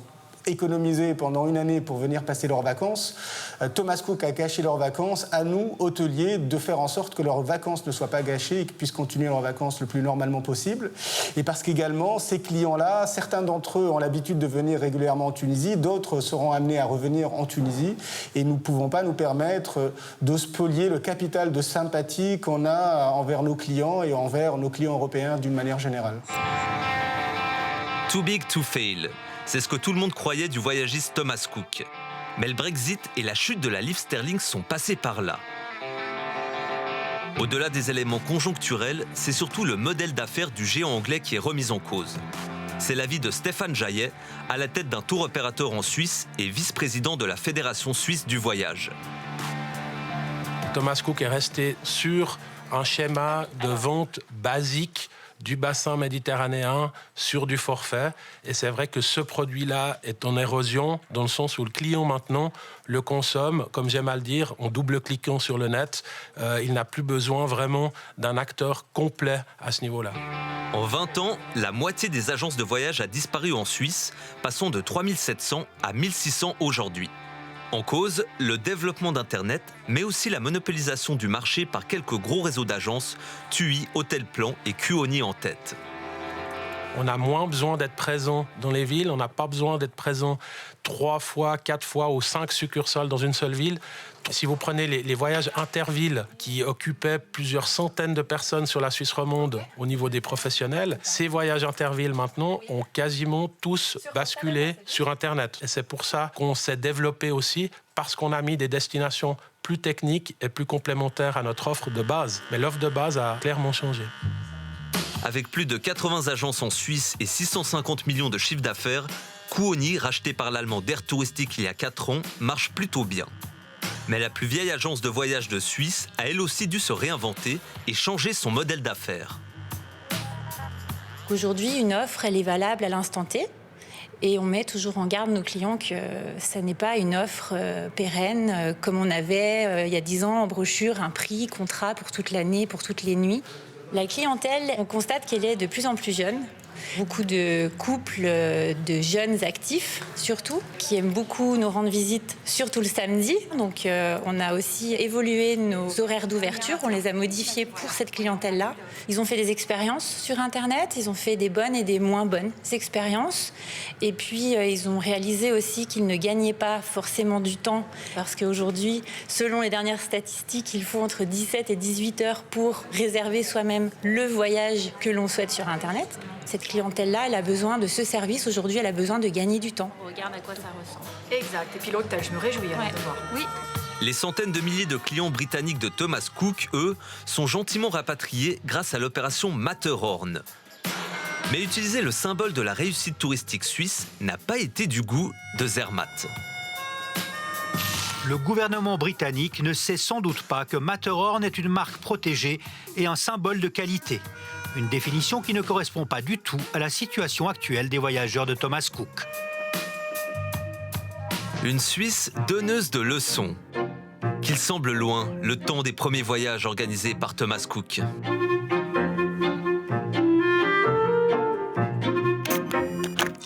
économisés pendant une année pour venir passer leurs vacances. Thomas Cook a gâché leurs vacances. À nous, hôteliers, de faire en sorte que leurs vacances ne soient pas gâchées et qu'ils puissent continuer leurs vacances le plus normalement possible. Et parce qu'également, ces clients-là, certains d'entre eux ont l'habitude de venir régulièrement en Tunisie, d'autres seront amenés à revenir en Tunisie. Et nous ne pouvons pas nous permettre de spolier le capital de sympathie qu'on a envers nos clients et envers nos clients européens d'une manière générale. Too big to fail. C'est ce que tout le monde croyait du voyagiste Thomas Cook. Mais le Brexit et la chute de la livre sterling sont passés par là. Au-delà des éléments conjoncturels, c'est surtout le modèle d'affaires du géant anglais qui est remis en cause. C'est l'avis de Stéphane Jaillet, à la tête d'un tour opérateur en Suisse et vice-président de la Fédération suisse du voyage. Thomas Cook est resté sur un schéma de vente basique du bassin méditerranéen sur du forfait. Et c'est vrai que ce produit-là est en érosion dans le sens où le client maintenant le consomme, comme j'aime à le dire, en double-cliquant sur le net. Il n'a plus besoin vraiment d'un acteur complet à ce niveau-là. En 20 ans, la moitié des agences de voyage a disparu en Suisse, passant de 3700 à 1600 aujourd'hui. En cause, le développement d'Internet, mais aussi la monopolisation du marché par quelques gros réseaux d'agences, TUI, Hotelplan et Kuoni en tête. On a moins besoin d'être présent dans les villes, on n'a pas besoin d'être présent 3 fois, 4 fois ou 5 succursales dans une seule ville. Si vous prenez les voyages intervilles qui occupaient plusieurs centaines de personnes sur la Suisse romande au niveau des professionnels, ces voyages intervilles maintenant ont quasiment tous basculé sur Internet. Et c'est pour ça qu'on s'est développé aussi, parce qu'on a mis des destinations plus techniques et plus complémentaires à notre offre de base. Mais l'offre de base a clairement changé. Avec plus de 80 agences en Suisse et 650 millions de chiffre d'affaires, Kuoni, racheté par l'allemand d'Air Touristique il y a 4 ans, marche plutôt bien. Mais la plus vieille agence de voyage de Suisse a elle aussi dû se réinventer et changer son modèle d'affaires. Aujourd'hui, une offre, elle est valable à l'instant T. Et on met toujours en garde nos clients que ça n'est pas une offre pérenne, comme on avait il y a 10 ans en brochure, un prix, contrat pour toute l'année, pour toutes les nuits. La clientèle, on constate qu'elle est de plus en plus jeune. Beaucoup de couples de jeunes actifs, surtout, qui aiment beaucoup nous rendre visite, surtout le samedi. Donc on a aussi évolué nos horaires d'ouverture, on les a modifiés pour cette clientèle-là. Ils ont fait des expériences sur Internet, ils ont fait des bonnes et des moins bonnes expériences. Et puis ils ont réalisé aussi qu'ils ne gagnaient pas forcément du temps, parce qu'aujourd'hui, selon les dernières statistiques, il faut entre 17 et 18 heures pour réserver soi-même le voyage que l'on souhaite sur Internet. Cette clientèle-là, elle a besoin de ce service. Aujourd'hui, elle a besoin de gagner du temps. On regarde à quoi ça ressemble. Exact. Et puis l'autre, je me réjouis de voir. Oui. Les centaines de milliers de clients britanniques de Thomas Cook, eux, sont gentiment rapatriés grâce à l'opération Matterhorn. Mais utiliser le symbole de la réussite touristique suisse n'a pas été du goût de Zermatt. Le gouvernement britannique ne sait sans doute pas que Matterhorn est une marque protégée et un symbole de qualité. Une définition qui ne correspond pas du tout à la situation actuelle des voyageurs de Thomas Cook. Une Suisse donneuse de leçons. Qu'il semble loin, le temps des premiers voyages organisés par Thomas Cook.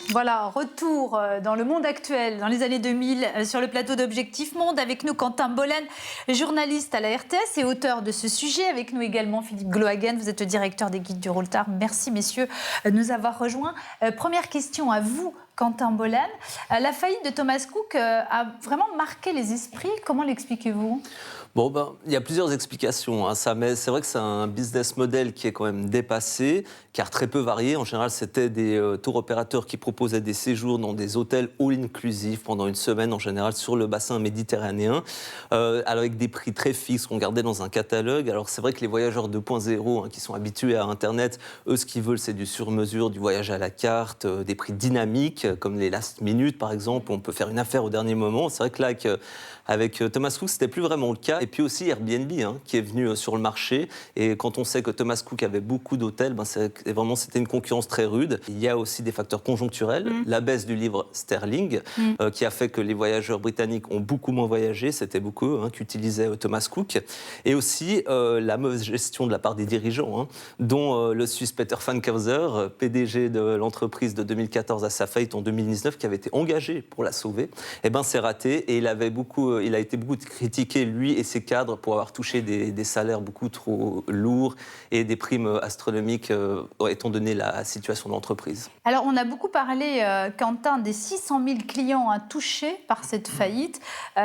Voilà, retour dans le monde actuel, dans les années 2000, sur le plateau d'Objectif Monde. Avec nous, Quentin Bollen, journaliste à la RTS et auteur de ce sujet. Avec nous également, Philippe Glohagen, vous êtes le directeur des Guides du Rolltard. Merci, messieurs, de nous avoir rejoints. Première question à vous, Quentin Bollen. La faillite de Thomas Cook a vraiment marqué les esprits. Comment l'expliquez-vous ? Bon, il y a plusieurs explications à ça, mais c'est vrai que c'est un business model qui est quand même dépassé, car très peu varié. En général, c'était des tour opérateurs qui proposaient des séjours dans des hôtels all-inclusifs pendant une semaine, en général, sur le bassin méditerranéen, avec des prix très fixes qu'on gardait dans un catalogue. Alors, c'est vrai que les voyageurs 2.0, qui sont habitués à Internet, eux, ce qu'ils veulent, c'est du sur-mesure, du voyage à la carte, des prix dynamiques, comme les last minute, par exemple, où on peut faire une affaire au dernier moment. C'est vrai que là, Avec Thomas Cook, c'était plus vraiment le cas. Et puis aussi Airbnb, qui est venu sur le marché. Et quand on sait que Thomas Cook avait beaucoup d'hôtels, c'était une concurrence très rude. Il y a aussi des facteurs conjoncturels. La baisse du livre sterling, qui a fait que les voyageurs britanniques ont beaucoup moins voyagé. C'était beaucoup eux qui utilisaient Thomas Cook. Et aussi la mauvaise gestion de la part des dirigeants, dont le Suisse Peter Fankhauser, PDG de l'entreprise de 2014 à sa faillite en 2019, qui avait été engagé pour la sauver. C'est raté. Et il a été beaucoup critiqué, lui et ses cadres, pour avoir touché des salaires beaucoup trop lourds et des primes astronomiques, étant donné la situation de l'entreprise. Alors, on a beaucoup parlé, Quentin, des 600 000 clients touchés par cette faillite.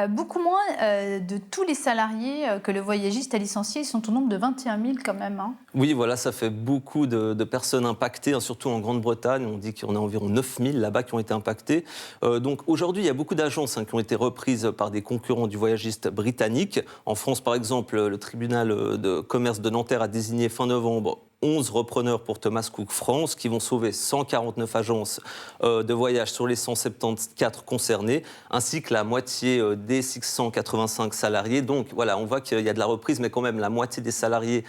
Beaucoup moins de tous les salariés que le voyagiste a licenciés. Ils sont au nombre de 21 000 quand même. Oui, voilà, ça fait beaucoup de personnes impactées, surtout en Grande-Bretagne. On dit qu'il y en a environ 9 000 là-bas qui ont été impactées. Donc aujourd'hui, il y a beaucoup d'agences qui ont été reprises par des concurrents du voyagiste britannique. En France, par exemple, le tribunal de commerce de Nanterre a désigné fin novembre 11 repreneurs pour Thomas Cook France qui vont sauver 149 agences de voyage sur les 174 concernées, ainsi que la moitié des 685 salariés. Donc voilà, on voit qu'il y a de la reprise, mais quand même la moitié des salariés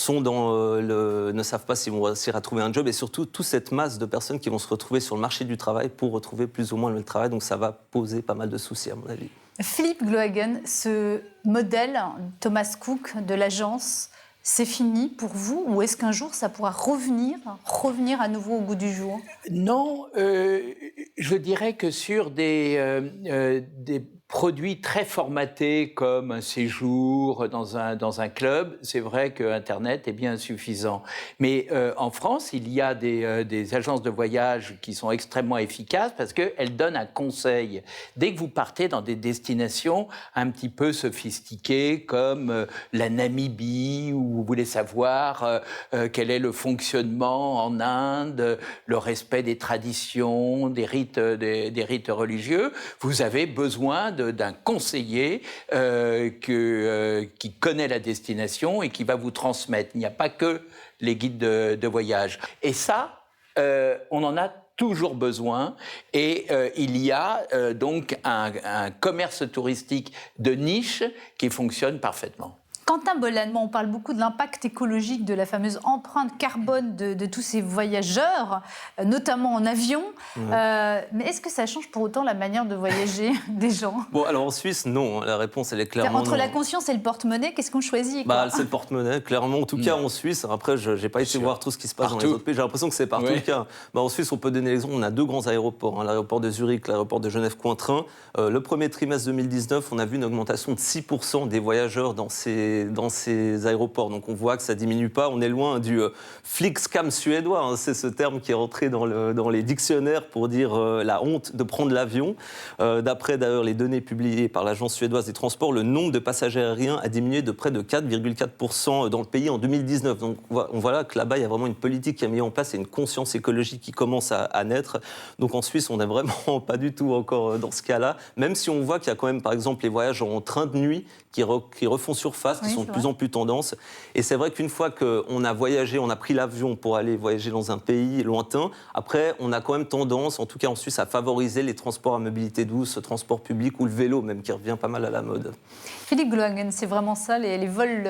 ne savent pas s'ils vont réussir à trouver un job, et surtout toute cette masse de personnes qui vont se retrouver sur le marché du travail pour retrouver plus ou moins le travail. Donc ça va poser pas mal de soucis à mon avis. Philippe Glohagen, ce modèle Thomas Cook de l'agence, c'est fini pour vous, ou est-ce qu'un jour ça pourra revenir à nouveau au goût du jour? Non, je dirais que sur des produits très formatés comme un séjour dans un club, c'est vrai que Internet est bien suffisant. Mais en France, il y a des agences de voyage qui sont extrêmement efficaces parce qu'elles donnent un conseil. Dès que vous partez dans des destinations un petit peu sophistiquées comme la Namibie, où vous voulez savoir quel est le fonctionnement en Inde, le respect des traditions, des rites religieux, vous avez besoin d'un conseiller qui connaît la destination et qui va vous transmettre. Il n'y a pas que les guides de voyage. Et ça, on en a toujours besoin. Et il y a donc un commerce touristique de niche qui fonctionne parfaitement. Quentin Bolland, on parle beaucoup de l'impact écologique, de la fameuse empreinte carbone de tous ces voyageurs, notamment en avion. Mais est-ce que ça change pour autant la manière de voyager des gens? Bon, alors en Suisse, non. La réponse, elle est clairement Entre non. la conscience et le porte-monnaie, qu'est-ce qu'on choisit C'est le porte-monnaie, clairement. En tout cas, en Suisse, après, je n'ai pas été voir tout ce qui se passe dans les autres pays. J'ai l'impression que c'est partout le cas. En Suisse, on peut donner l'exemple. On a deux grands aéroports. L'aéroport de Zurich, l'aéroport de Genève-Cointrin. Le premier trimestre 2019, on a vu une augmentation de 6% des voyageurs dans ces aéroports. Donc on voit que ça diminue pas. On est loin du Flixcam suédois. C'est ce terme qui est rentré dans les dictionnaires pour dire la honte de prendre l'avion. D'après d'ailleurs les données publiées par l'agence suédoise des transports, le nombre de passagers aériens a diminué de près de 4,4% dans le pays en 2019. Donc on voit là que là-bas, il y a vraiment une politique qui est mise en place et une conscience écologique qui commence à naître. Donc en Suisse, on n'est vraiment pas du tout encore dans ce cas-là. Même si on voit qu'il y a quand même, par exemple, les voyages en train de nuit qui refont surface, qui sont de plus en plus tendance. Et c'est vrai qu'une fois qu'on a voyagé, on a pris l'avion pour aller voyager dans un pays lointain, après, on a quand même tendance, en tout cas en Suisse, à favoriser les transports à mobilité douce, le transport public ou le vélo, même, qui revient pas mal à la mode. Philippe Glohagen, c'est vraiment ça, les vols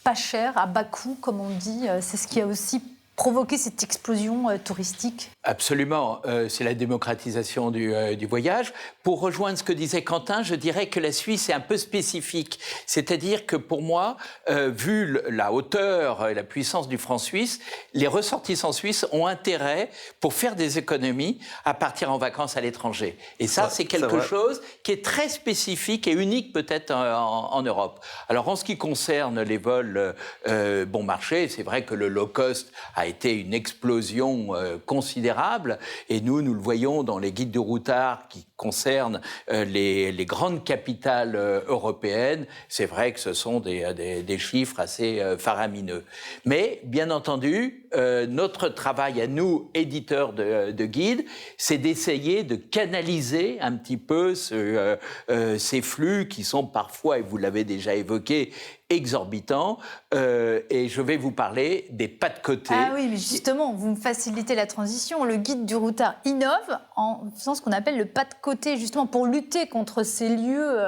pas chers, à bas coût, comme on dit, c'est ce qui a aussi provoqué cette explosion touristique? Absolument, c'est la démocratisation du voyage. Pour rejoindre ce que disait Quentin, je dirais que la Suisse est un peu spécifique. C'est-à-dire que pour moi, vu la hauteur et la puissance du franc suisse, les ressortissants suisses ont intérêt, pour faire des économies, à partir en vacances à l'étranger. Et ça, c'est quelque chose qui est très spécifique et unique peut-être en Europe. Alors en ce qui concerne les vols bon marché, c'est vrai que le low cost a été une explosion considérable, et nous le voyons dans les guides de routard qui concernent les grandes capitales européennes. C'est vrai que ce sont des chiffres assez faramineux. Mais bien entendu, notre travail à nous, éditeurs de guides, c'est d'essayer de canaliser un petit peu ces flux qui sont parfois, et vous l'avez déjà évoqué, exorbitant. Et je vais vous parler des pas de côté. Ah oui, mais justement, vous me facilitez la transition. Le guide du routard innove en faisant ce qu'on appelle le pas de côté, justement pour lutter contre ces lieux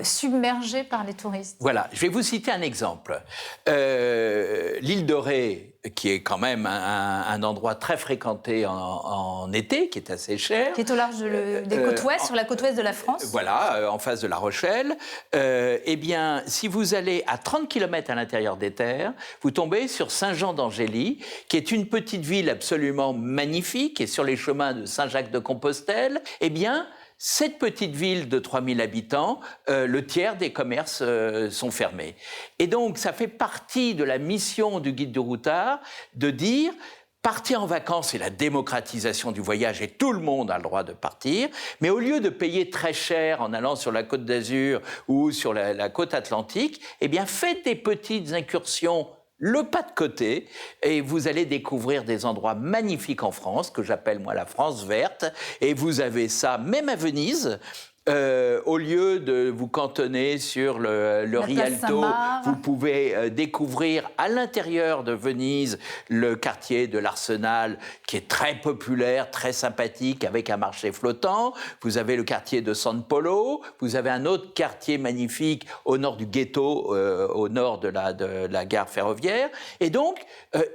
submergés par les touristes. Voilà, je vais vous citer un exemple. L'île de Ré, qui est quand même un endroit très fréquenté en été, qui est assez cher. Qui est au large des côtes ouest, sur la côte ouest de la France. Voilà, en face de La Rochelle. Eh bien, si vous allez à 30 km à l'intérieur des terres, vous tombez sur Saint-Jean-d'Angély, qui est une petite ville absolument magnifique, et sur les chemins de Saint-Jacques-de-Compostelle. Eh bien, cette petite ville de 3000 habitants, le tiers des commerces sont fermés. Et donc, ça fait partie de la mission du guide du routard de dire partir en vacances, c'est la démocratisation du voyage et tout le monde a le droit de partir. Mais au lieu de payer très cher en allant sur la Côte d'Azur ou sur la côte atlantique, eh bien, faites des petites incursions, le pas de côté, et vous allez découvrir des endroits magnifiques en France, que j'appelle moi la France verte, et vous avez ça même à Venise. Au lieu de vous cantonner sur le Rialto, vous pouvez découvrir à l'intérieur de Venise le quartier de l'Arsenal, qui est très populaire, très sympathique, avec un marché flottant. Vous avez le quartier de San Polo, vous avez un autre quartier magnifique au nord du ghetto, au nord de la gare ferroviaire. Et donc,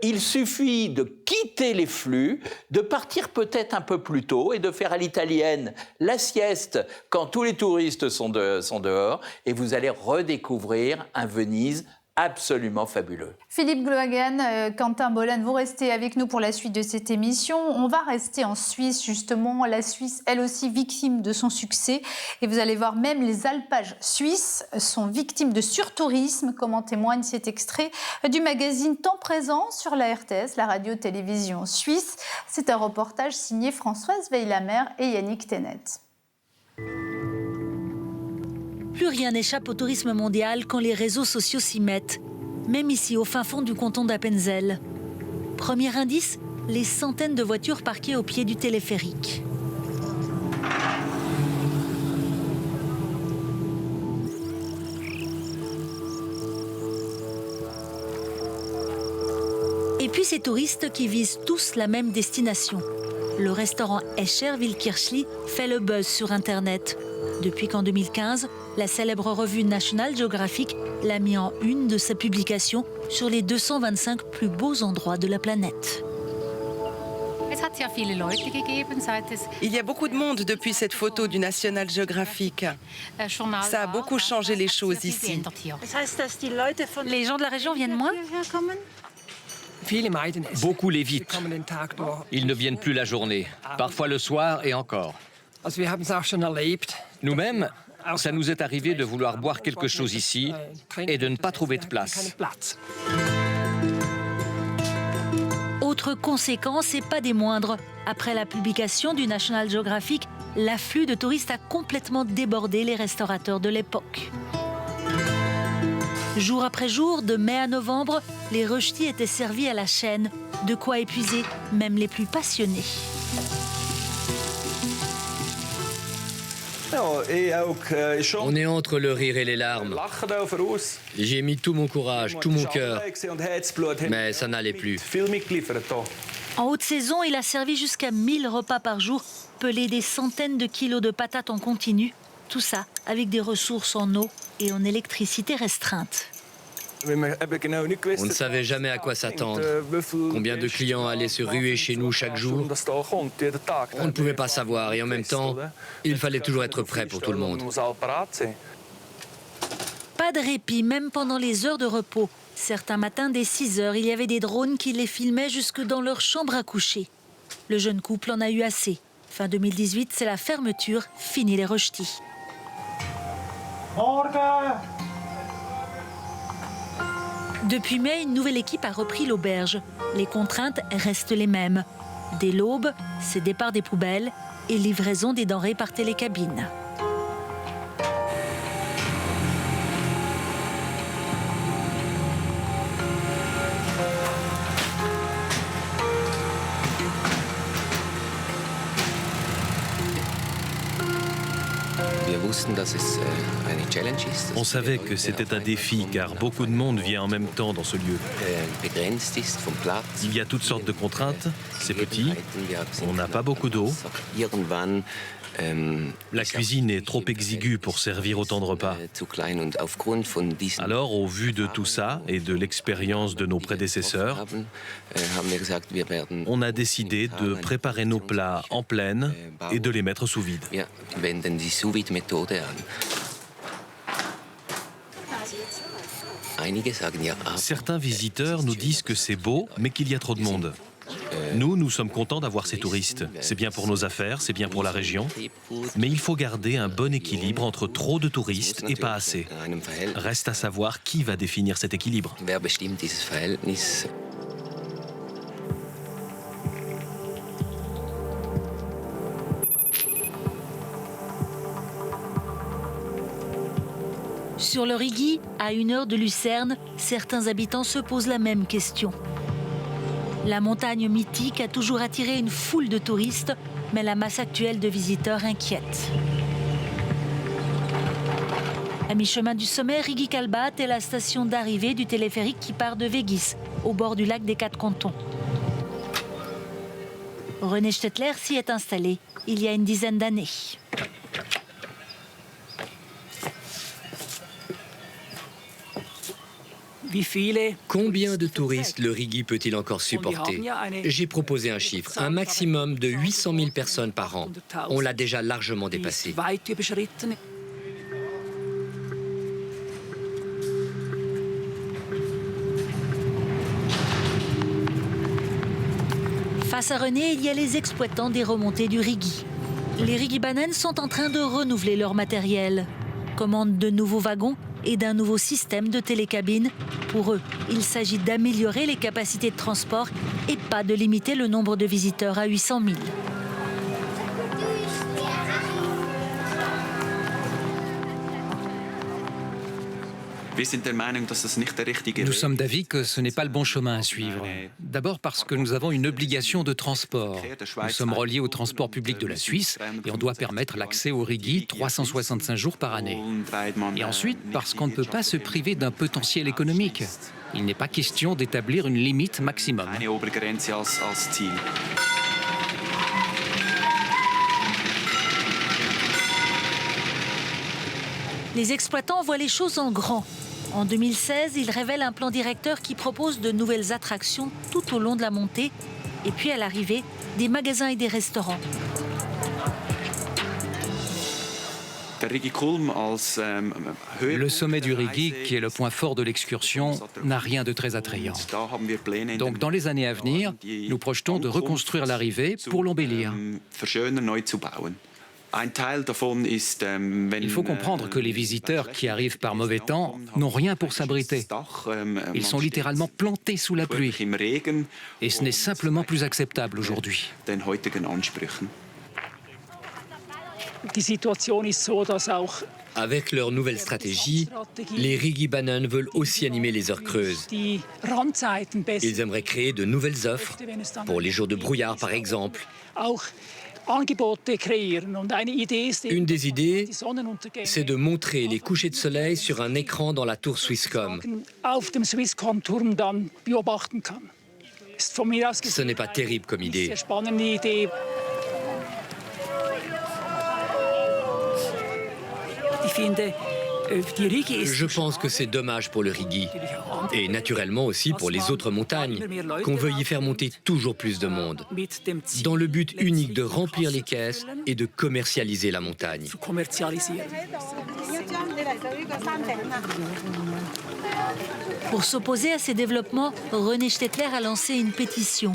il suffit de quitter les flux, de partir peut-être un peu plus tôt et de faire à l'italienne la sieste quand tous les touristes sont dehors, et vous allez redécouvrir un Venise absolument fabuleux. Philippe Glohagen, Quentin Bollen, vous restez avec nous pour la suite de cette émission. On va rester en Suisse, justement. La Suisse, elle aussi, victime de son succès. Et vous allez voir, même les alpages suisses sont victimes de surtourisme, comme en témoigne cet extrait du magazine Temps Présent sur la RTS, la radio-télévision suisse. C'est un reportage signé Françoise Weillamer et Yannick Tenet. Plus rien n'échappe au tourisme mondial quand les réseaux sociaux s'y mettent, même ici au fin fond du canton d'Appenzell. Premier indice, les centaines de voitures parquées au pied du téléphérique. Et puis ces touristes qui visent tous la même destination. Le restaurant Escher Wildkirchli fait le buzz sur Internet. Depuis qu'en 2015, la célèbre revue National Geographic l'a mis en une de ses publications sur les 225 plus beaux endroits de la planète. Il y a beaucoup de monde depuis cette photo du National Geographic. Ça a beaucoup changé les choses ici. Les gens de la région viennent moins ? Beaucoup l'évitent. Ils ne viennent plus la journée, parfois le soir et encore. Nous-mêmes, ça nous est arrivé de vouloir boire quelque chose ici et de ne pas trouver de place. Autre conséquence, et pas des moindres, après la publication du National Geographic, l'afflux de touristes a complètement débordé les restaurateurs de l'époque. Jour après jour, de mai à novembre, les rösti étaient servis à la chaîne, de quoi épuiser même les plus passionnés. On est entre le rire et les larmes. J'ai mis tout mon courage, tout mon cœur, mais ça n'allait plus. En haute saison, il a servi jusqu'à 1000 repas par jour, pelé des centaines de kilos de patates en continu, tout ça avec des ressources en eau et en électricité restreintes. On ne savait jamais à quoi s'attendre. Combien de clients allaient se ruer chez nous chaque jour? On ne pouvait pas savoir et en même temps, il fallait toujours être prêt pour tout le monde. Pas de répit, même pendant les heures de repos. Certains matins, dès 6 heures, il y avait des drones qui les filmaient jusque dans leur chambre à coucher. Le jeune couple en a eu assez. Fin 2018, c'est la fermeture, fini les rösti. Depuis mai, une nouvelle équipe a repris l'auberge. Les contraintes restent les mêmes. Dès l'aube, c'est départ des poubelles et livraison des denrées par télécabine. On savait que c'était un défi car beaucoup de monde vient en même temps dans ce lieu. Il y a toutes sortes de contraintes, c'est petit, on n'a pas beaucoup d'eau. La cuisine est trop exiguë pour servir autant de repas. Alors, au vu de tout ça et de l'expérience de nos prédécesseurs, on a décidé de préparer nos plats en pleine et de les mettre sous vide. Certains visiteurs nous disent que c'est beau, mais qu'il y a trop de monde. Nous sommes contents d'avoir ces touristes. C'est bien pour nos affaires, c'est bien pour la région. Mais il faut garder un bon équilibre entre trop de touristes et pas assez. Reste à savoir qui va définir cet équilibre. Sur le Rigi, à 1 heure de Lucerne, certains habitants se posent la même question. La montagne mythique a toujours attiré une foule de touristes, mais la masse actuelle de visiteurs inquiète. À mi-chemin du sommet, Rigi-Kalbat est la station d'arrivée du téléphérique qui part de Végis, au bord du lac des 4 cantons. René Stettler s'y est installé il y a une dizaine d'années. Combien de touristes le Rigi peut-il encore supporter? J'ai proposé un chiffre, un maximum de 800 000 personnes par an. On l'a déjà largement dépassé. Face à René, il y a les exploitants des remontées du Rigi. Les Rigibanen sont en train de renouveler leur matériel. Commande de nouveaux wagons et d'un nouveau système de télécabine. Pour eux, il s'agit d'améliorer les capacités de transport et pas de limiter le nombre de visiteurs à 800 000. Nous sommes d'avis que ce n'est pas le bon chemin à suivre. D'abord parce que nous avons une obligation de transport. Nous sommes reliés au transport public de la Suisse et on doit permettre l'accès au Rigi 365 jours par année. Et ensuite parce qu'on ne peut pas se priver d'un potentiel économique. Il n'est pas question d'établir une limite maximum. Les exploitants voient les choses en grand. En 2016, ils révèlent un plan directeur qui propose de nouvelles attractions tout au long de la montée et puis à l'arrivée, des magasins et des restaurants. Le sommet du Rigi, qui est le point fort de l'excursion, n'a rien de très attrayant. Donc dans les années à venir, nous projetons de reconstruire l'arrivée pour l'embellir. Il faut comprendre que les visiteurs qui arrivent par mauvais temps n'ont rien pour s'abriter. Ils sont littéralement plantés sous la pluie. Et ce n'est simplement plus acceptable aujourd'hui. Avec leur nouvelle stratégie, les Rigibanen veulent aussi animer les heures creuses. Ils aimeraient créer de nouvelles offres, pour les jours de brouillard par exemple. Une des idées, c'est de montrer les couchers de soleil sur un écran dans la tour Swisscom. Ce n'est pas terrible comme idée. Je pense que c'est dommage pour le Rigi, et naturellement aussi pour les autres montagnes, qu'on veuille y faire monter toujours plus de monde, dans le but unique de remplir les caisses et de commercialiser la montagne. Pour s'opposer à ces développements, René Stettler a lancé une pétition.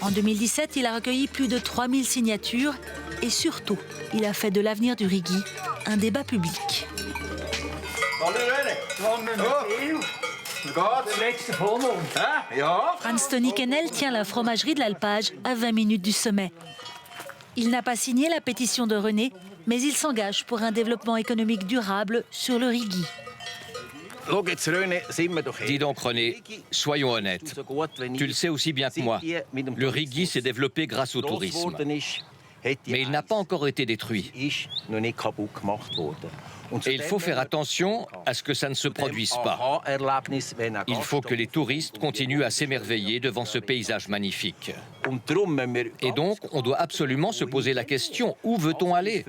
En 2017, il a recueilli plus de 3000 signatures et surtout, il a fait de l'avenir du Rigi un débat public. Franz Tony Kennel tient la fromagerie de l'Alpage à 20 minutes du sommet. Il n'a pas signé la pétition de René, mais il s'engage pour un développement économique durable sur le Rigi. Dis donc René, soyons honnêtes. Tu le sais aussi bien que moi. Le Rigi s'est développé grâce au tourisme. mais il n'a pas encore été détruit. Et il faut faire attention à ce que ça ne se produise pas. Il faut que les touristes continuent à s'émerveiller devant ce paysage magnifique. Et donc, on doit absolument se poser la question, où veut-on aller?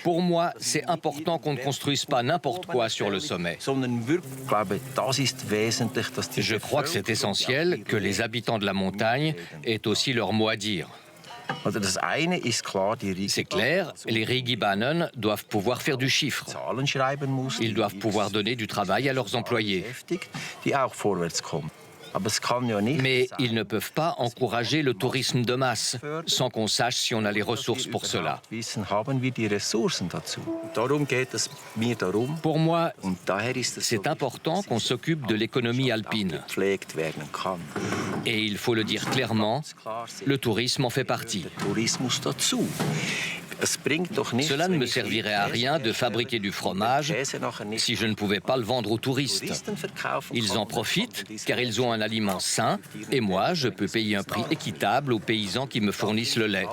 Pour moi, c'est important qu'on ne construise pas n'importe quoi sur le sommet. Je crois que c'est essentiel que les habitants de la montagne aient aussi leur mot à dire. C'est clair, les Rigibanen doivent pouvoir faire du chiffre. Ils doivent pouvoir donner du travail à leurs employés. Mais ils ne peuvent pas encourager le tourisme de masse sans qu'on sache si on a les ressources pour cela. Pour moi, c'est important qu'on s'occupe de l'économie alpine. Et il faut le dire clairement, le tourisme en fait partie. Cela ne me servirait à rien de fabriquer du fromage si je ne pouvais pas le vendre aux touristes. Ils en profitent car ils ont un aliment sain et moi, je peux payer un prix équitable aux paysans qui me fournissent le lait.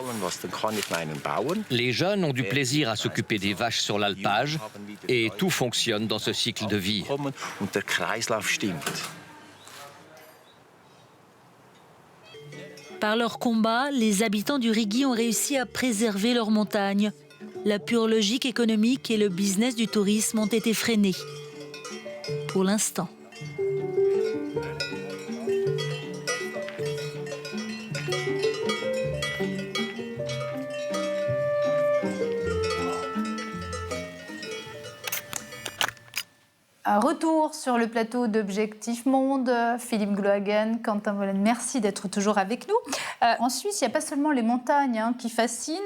Les jeunes ont du plaisir à s'occuper des vaches sur l'alpage et tout fonctionne dans ce cycle de vie. Par leur combat, les habitants du Rigi ont réussi à préserver leur montagne. La pure logique économique et le business du tourisme ont été freinés. Pour l'instant. Retour sur le plateau d'Objectif Monde. Philippe Glohagen, Quentin Wollen, merci d'être toujours avec nous. En Suisse, il n'y a pas seulement les montagnes qui fascinent.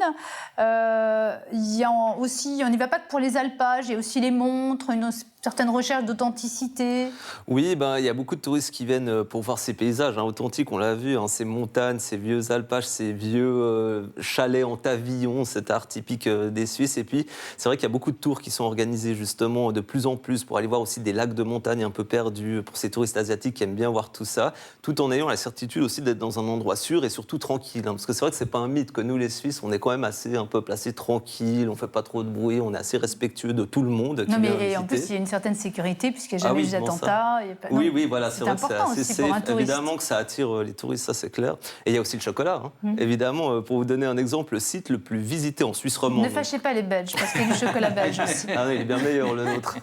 Il y a aussi, on n'y va pas que pour les alpages, il y a aussi les montres, une certaine recherche d'authenticité. Oui, il y a beaucoup de touristes qui viennent pour voir ces paysages authentiques, on l'a vu, ces montagnes, ces vieux alpages, ces vieux chalets en pavillon, cet art typique des Suisses. Et puis, c'est vrai qu'il y a beaucoup de tours qui sont organisés justement de plus en plus pour aller voir aussi des lacs de montagne un peu perdus pour ces touristes asiatiques qui aiment bien voir tout ça, tout en ayant la certitude aussi d'être dans un endroit sûr et surtout tranquille. Parce que c'est vrai que c'est pas un mythe que nous, les Suisses, on est quand même assez un peu placés tranquilles, on fait pas trop de bruit, on est assez respectueux de tout le monde. Non, mais en plus, il y a une certaine sécurité puisqu'il n'y a jamais eu d'attentats. Oui, voilà, c'est vrai que important c'est assez aussi pour un safe. touriste. Évidemment que ça attire les touristes, ça c'est clair. Et il y a aussi le chocolat. Évidemment, pour vous donner un exemple, le site le plus visité en Suisse romande. Ne fâchez pas les Belges, parce qu'il y a du chocolat belge aussi. Ah oui, il est bien meilleur le nôtre.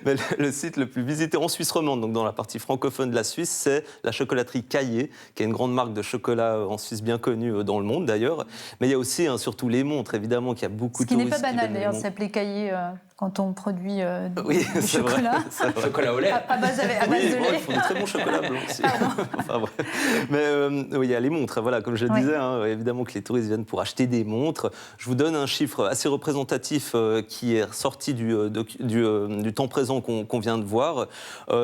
Mais le site le plus visité en Suisse romande, donc dans la partie francophone de la Suisse, c'est la chocolaterie Caillé, qui est une grande marque de chocolat en Suisse bien connue dans le monde d'ailleurs. Mais il y a aussi surtout les montres, évidemment, qu'il y a beaucoup de touristes. Ce qui n'est pas banal d'ailleurs de s'appeler Caillé quand on produit du chocolat. Vrai. Chocolat au lait. À base de lait. Ils font de très bons chocolats blancs aussi. Enfin, mais oui, il y a les montres, voilà, comme je le disais, évidemment que les touristes viennent pour acheter des montres. Je vous donne un chiffre assez représentatif qui est sorti du temps présent qu'on vient de voir.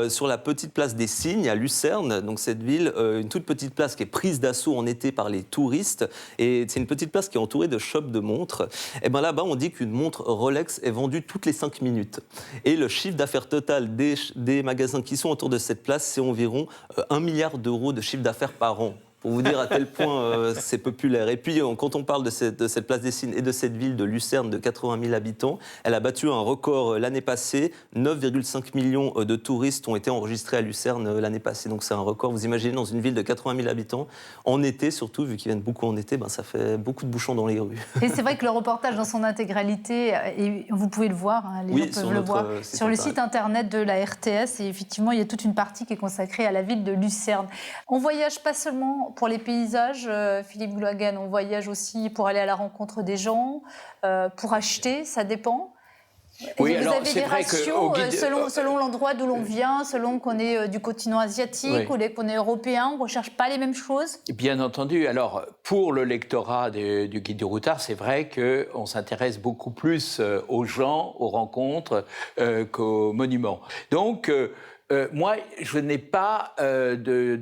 Sur la petite place des Cygnes, à Lucerne, donc cette ville, une toute petite place qui est prise d'assaut en été par les touristes. Et c'est une petite place qui est entourée de shops de montres. Et bien là-bas, on dit qu'une montre Rolex est vendue toutes les 5 minutes. Et le chiffre d'affaires total des magasins qui sont autour de cette place, c'est environ 1 milliard d'euros de chiffre d'affaires par an. Pour vous dire à tel point c'est populaire. Et puis, quand on parle de cette place des Cygnes et de cette ville de Lucerne de 80 000 habitants, elle a battu un record l'année passée. 9,5 millions de touristes ont été enregistrés à Lucerne l'année passée. Donc c'est un record. Vous imaginez, dans une ville de 80 000 habitants, en été surtout, vu qu'ils viennent beaucoup en été, ça fait beaucoup de bouchons dans les rues. Et c'est vrai que le reportage dans son intégralité, et vous pouvez le voir, les gens peuvent le voir, sur le site internet de la RTS. Et effectivement, il y a toute une partie qui est consacrée à la ville de Lucerne. On voyage pas seulement pour les paysages, Philippe Glohagen, on voyage aussi pour aller à la rencontre des gens, pour acheter, ça dépend. Oui, vous avez des ratios selon l'endroit d'où l'on vient, selon qu'on est du continent asiatique ou qu'on est européen, on ne recherche pas les mêmes choses? Bien entendu. Alors, pour le lectorat du Guide du Routard, c'est vrai qu'on s'intéresse beaucoup plus aux gens, aux rencontres, qu'aux monuments. Donc, moi, je n'ai pas de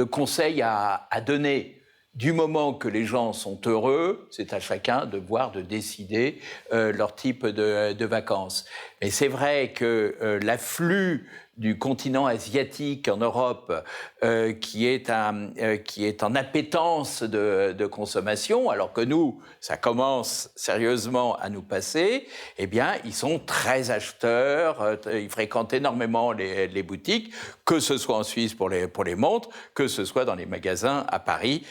conseils à donner. Du moment que les gens sont heureux, c'est à chacun de voir, de décider leur type de vacances. Mais c'est vrai que l'afflux du continent asiatique en Europe qui est en appétence de consommation, alors que nous, ça commence sérieusement à nous passer, eh bien, ils sont très acheteurs, ils fréquentent énormément les boutiques, que ce soit en Suisse pour les montres, que ce soit dans les magasins à Paris.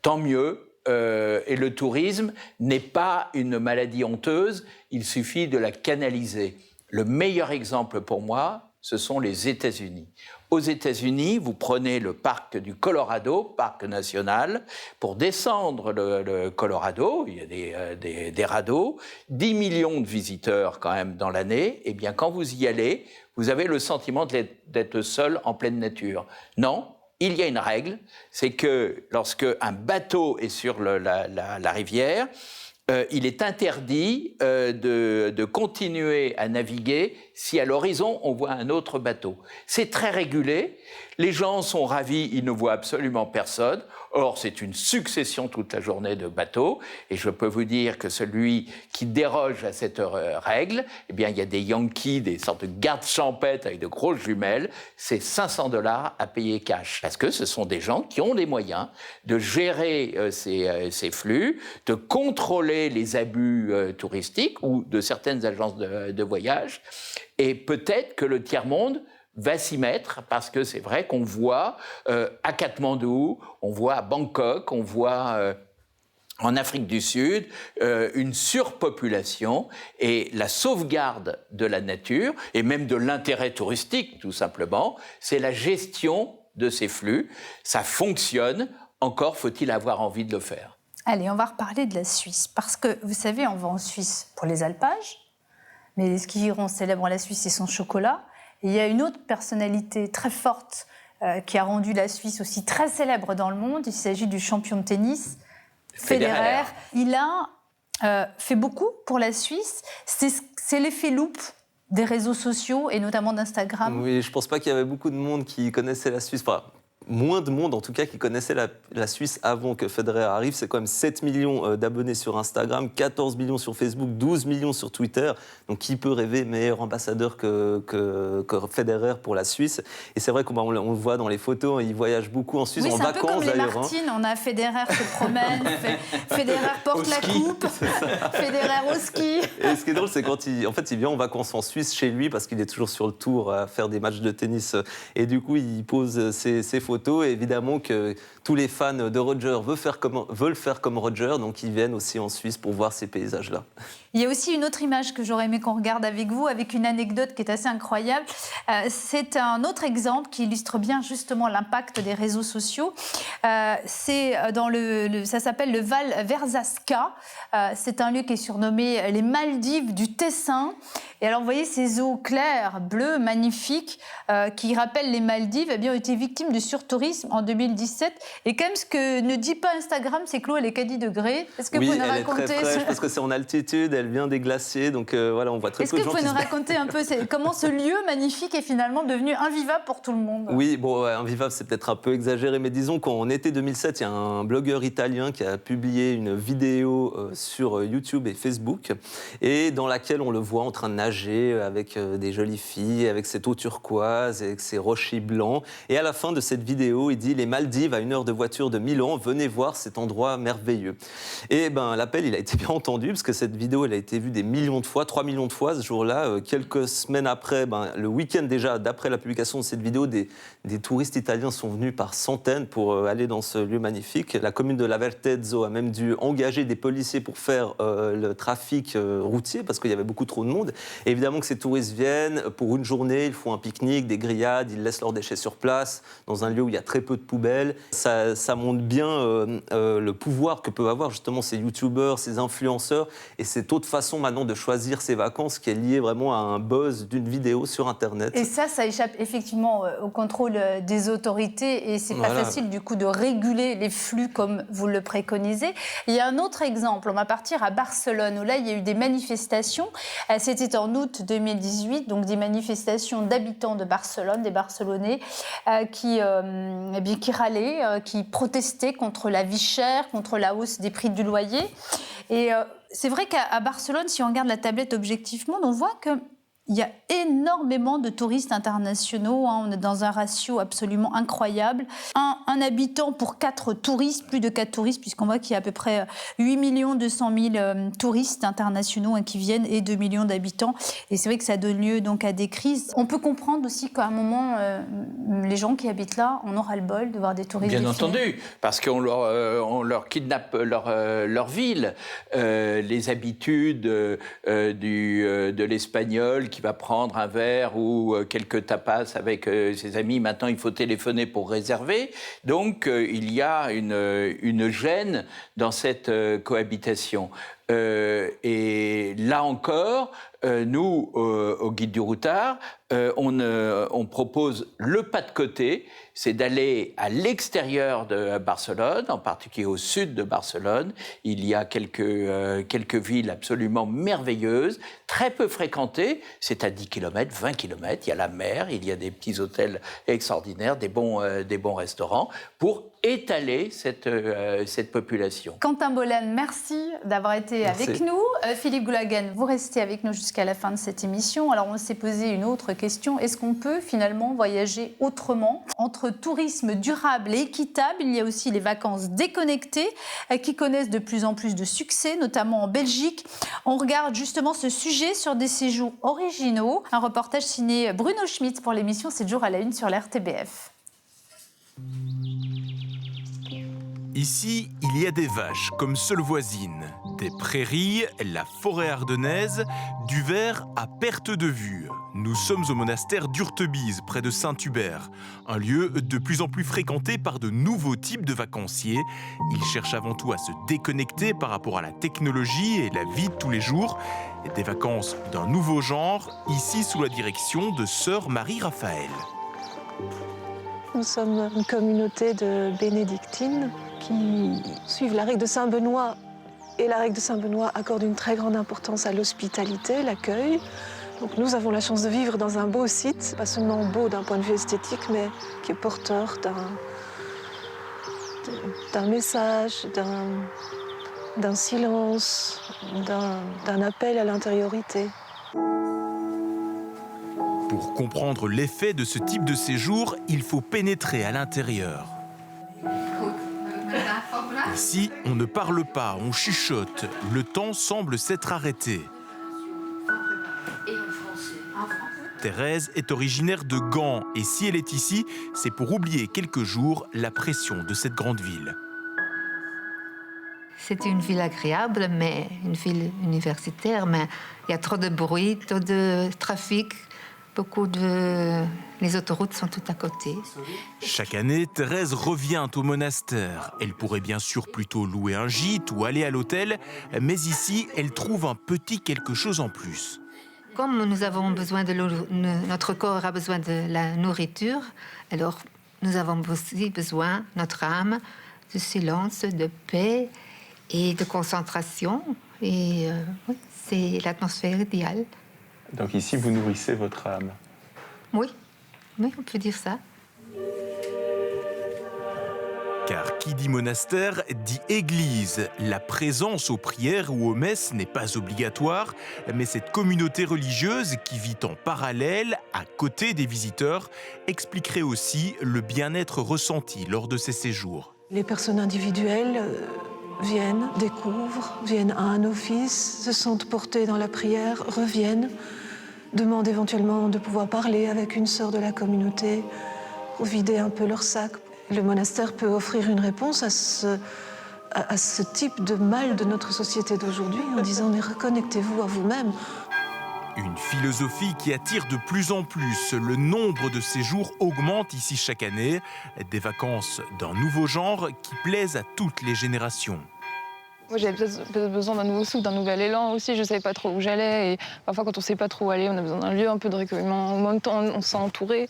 Tant mieux. Et le tourisme n'est pas une maladie honteuse, il suffit de la canaliser. Le meilleur exemple pour moi, ce sont les États-Unis. Aux États-Unis, vous prenez le parc du Colorado, parc national, pour descendre le Colorado, il y a des radeaux, 10 millions de visiteurs quand même dans l'année, et bien quand vous y allez, vous avez le sentiment d'être seul en pleine nature. Non. Il y a une règle, c'est que lorsque un bateau est sur la rivière, il est interdit de continuer à naviguer si à l'horizon on voit un autre bateau. C'est très régulé, les gens sont ravis, ils ne voient absolument personne. Or, c'est une succession toute la journée de bateaux, et je peux vous dire que celui qui déroge à cette règle, eh bien, il y a des Yankees, des sortes de gardes champêtres avec de grosses jumelles, c'est $500 à payer cash. Parce que ce sont des gens qui ont les moyens de gérer ces flux, de contrôler les abus touristiques ou de certaines agences de voyage, et peut-être que le tiers-monde va s'y mettre, parce que c'est vrai qu'on voit à Katmandou, on voit à Bangkok, on voit en Afrique du Sud une surpopulation, et la sauvegarde de la nature, et même de l'intérêt touristique tout simplement, c'est la gestion de ces flux. Ça fonctionne, encore faut-il avoir envie de le faire. Allez, on va reparler de la Suisse, parce que vous savez, on va en Suisse pour les alpages, mais ce qui rend célèbre la Suisse, c'est son chocolat. Il y a une autre personnalité très forte qui a rendu la Suisse aussi très célèbre dans le monde. Il s'agit du champion de tennis, Federer. Il a fait beaucoup pour la Suisse. C'est l'effet loupe des réseaux sociaux et notamment d'Instagram. Oui, je ne pense pas qu'il y avait beaucoup de monde qui connaissait la Suisse. Enfin, moins de monde en tout cas qui connaissait la Suisse avant que Federer arrive. C'est quand même 7 millions d'abonnés sur Instagram, 14 millions sur Facebook, 12 millions sur Twitter. Donc qui peut rêver meilleur ambassadeur que Federer pour la Suisse? Et c'est vrai qu'on le voit dans les photos, il voyage beaucoup en Suisse, en vacances d'ailleurs. Oui, c'est un peu comme les Martines, on a Federer se promène, Federer porte la coupe, Federer au ski. Et ce qui est drôle, c'est quand il vient en vacances en Suisse chez lui, parce qu'il est toujours sur le tour à faire des matchs de tennis. Et du coup, il pose ses photos. Et évidemment que tous les fans de Roger veulent faire comme Roger, donc ils viennent aussi en Suisse pour voir ces paysages-là. Il y a aussi une autre image que j'aurais aimé qu'on regarde avec vous, avec une anecdote qui est assez incroyable. C'est un autre exemple qui illustre bien justement l'impact des réseaux sociaux. C'est ça s'appelle le Val Verzasca. C'est un lieu qui est surnommé les Maldives du Tessin. Et alors, vous voyez ces eaux claires, bleues, magnifiques, qui rappellent les Maldives, eh bien, ont été victimes du surtourisme en 2017. Et quand même, ce que ne dit pas Instagram, c'est que l'eau, elle est qu'à 10 degrés. Est-ce que vous pouvez nous raconter... Oui, elle est très fraîche parce que c'est en altitude, elle vient des glaciers, donc voilà, on voit très peu de gens. Est-ce que vous pouvez nous raconter un peu comment ce lieu magnifique est finalement devenu invivable pour tout le monde? Oui, bon, invivable, c'est peut-être un peu exagéré, mais disons qu'en été 2007, il y a un blogueur italien qui a publié une vidéo sur YouTube et Facebook, et dans laquelle on le voit en train de nager avec des jolies filles, avec cette eau turquoise, avec ces rochers blancs. Et à la fin de cette vidéo, il dit « Les Maldives, à 1 heure de voiture de Milan, venez voir cet endroit merveilleux ». Et l'appel, il a été bien entendu, parce que cette vidéo, elle a été vue des millions de fois, 3 millions de fois ce jour-là. Quelques semaines après, le week-end déjà, d'après la publication de cette vidéo, des touristes italiens sont venus par centaines pour aller dans ce lieu magnifique. La commune de Lavertezzo a même dû engager des policiers pour faire le trafic routier, parce qu'il y avait beaucoup trop de monde. Et évidemment que ces touristes viennent pour une journée, ils font un pique-nique, des grillades, ils laissent leurs déchets sur place, dans un lieu où il y a très peu de poubelles. Ça montre bien le pouvoir que peuvent avoir justement ces youtubeurs, ces influenceurs, et cette autre façon maintenant de choisir ses vacances qui est liée vraiment à un buzz d'une vidéo sur Internet. Et ça échappe effectivement au contrôle des autorités, et c'est pas facile du coup de réguler les flux comme vous le préconisez. Il y a un autre exemple, on va partir à Barcelone, où là il y a eu des manifestations. C'était en août 2018, donc des manifestations d'habitants de Barcelone, des Barcelonais, qui râlaient, qui protestaient contre la vie chère, contre la hausse des prix du loyer. Et c'est vrai qu'à Barcelone, si on regarde la tablette Objectif Monde, on voit que Il y a énormément de touristes internationaux, on est dans un ratio absolument incroyable. Un habitant pour 4 touristes, plus de 4 touristes, puisqu'on voit qu'il y a à peu près 8 200 000 touristes internationaux qui viennent et 2 millions d'habitants. Et c'est vrai que ça donne lieu donc à des crises. On peut comprendre aussi qu'à un moment, les gens qui habitent là en ont ras-le-bol de voir des touristes. Bien entendu, parce qu'on leur kidnappe leur ville, les habitudes de l'espagnol qui va prendre un verre ou quelques tapas avec ses amis. Maintenant, il faut téléphoner pour réserver. Donc, il y a une gêne dans cette cohabitation. Et là encore, nous, au Guide du Routard, on propose le pas de côté, c'est d'aller à l'extérieur de Barcelone, en particulier au sud de Barcelone. Il y a quelques villes absolument merveilleuses, très peu fréquentées, c'est à 10 km, 20 km, il y a la mer, il y a des petits hôtels extraordinaires, des bons restaurants, pour étaler cette population. Quentin Bollen, merci d'avoir été avec nous. Philippe Goulagen, vous restez avec nous jusqu'à la fin de cette émission. Alors, on s'est posé une autre question. Est-ce qu'on peut finalement voyager autrement? Entre tourisme durable et équitable, il y a aussi les vacances déconnectées qui connaissent de plus en plus de succès, notamment en Belgique. On regarde justement ce sujet sur des séjours originaux. Un reportage signé Bruno Schmitz pour l'émission 7 jours à la une sur l'RTBF. Ici, il y a des vaches comme seules voisines, des prairies, la forêt ardennaise, du vert à perte de vue. Nous sommes au monastère d'Urtebise, près de Saint-Hubert, un lieu de plus en plus fréquenté par de nouveaux types de vacanciers. Ils cherchent avant tout à se déconnecter par rapport à la technologie et la vie de tous les jours. Des vacances d'un nouveau genre, ici sous la direction de sœur Marie-Raphaël. Nous sommes une communauté de bénédictines qui suivent la règle de Saint-Benoît. Et la règle de Saint-Benoît accorde une très grande importance à l'hospitalité, l'accueil. Donc nous avons la chance de vivre dans un beau site, pas seulement beau d'un point de vue esthétique, mais qui est porteur d'un message, d'un silence, d'un appel à l'intériorité. Pour comprendre l'effet de ce type de séjour, il faut pénétrer à l'intérieur. Ici, on ne parle pas, on chuchote. Le temps semble s'être arrêté. Thérèse est originaire de Gand et si elle est ici, c'est pour oublier quelques jours la pression de cette grande ville. C'est une ville agréable, mais une ville universitaire, mais il y a trop de bruit, trop de trafic. Les autoroutes sont toutes à côté. Chaque année, Thérèse revient au monastère. Elle pourrait bien sûr plutôt louer un gîte ou aller à l'hôtel, mais ici, elle trouve un petit quelque chose en plus. Comme nous avons besoin notre corps a besoin de la nourriture, alors nous avons aussi besoin, notre âme, de silence, de paix et de concentration. Et c'est l'atmosphère idéale. Donc ici, vous nourrissez votre âme. Oui, on peut dire ça. Car qui dit monastère dit église. La présence aux prières ou aux messes n'est pas obligatoire, mais cette communauté religieuse qui vit en parallèle, à côté des visiteurs, expliquerait aussi le bien-être ressenti lors de ces séjours. Les personnes individuelles viennent, découvrent, viennent à un office, se sentent portées dans la prière, reviennent, demandent éventuellement de pouvoir parler avec une sœur de la communauté ou vider un peu leur sac. Le monastère peut offrir une réponse à ce type de mal de notre société d'aujourd'hui en disant « mais reconnectez-vous à vous-même ». Une philosophie qui attire de plus en plus. Le nombre de séjours augmente ici chaque année. Des vacances d'un nouveau genre qui plaisent à toutes les générations. Moi, j'avais peut-être besoin d'un nouveau souffle, d'un nouvel élan aussi. Je ne savais pas trop où j'allais. Et parfois, quand on ne sait pas trop où aller, on a besoin d'un lieu, un peu de recueillement. En même temps, on se sent entouré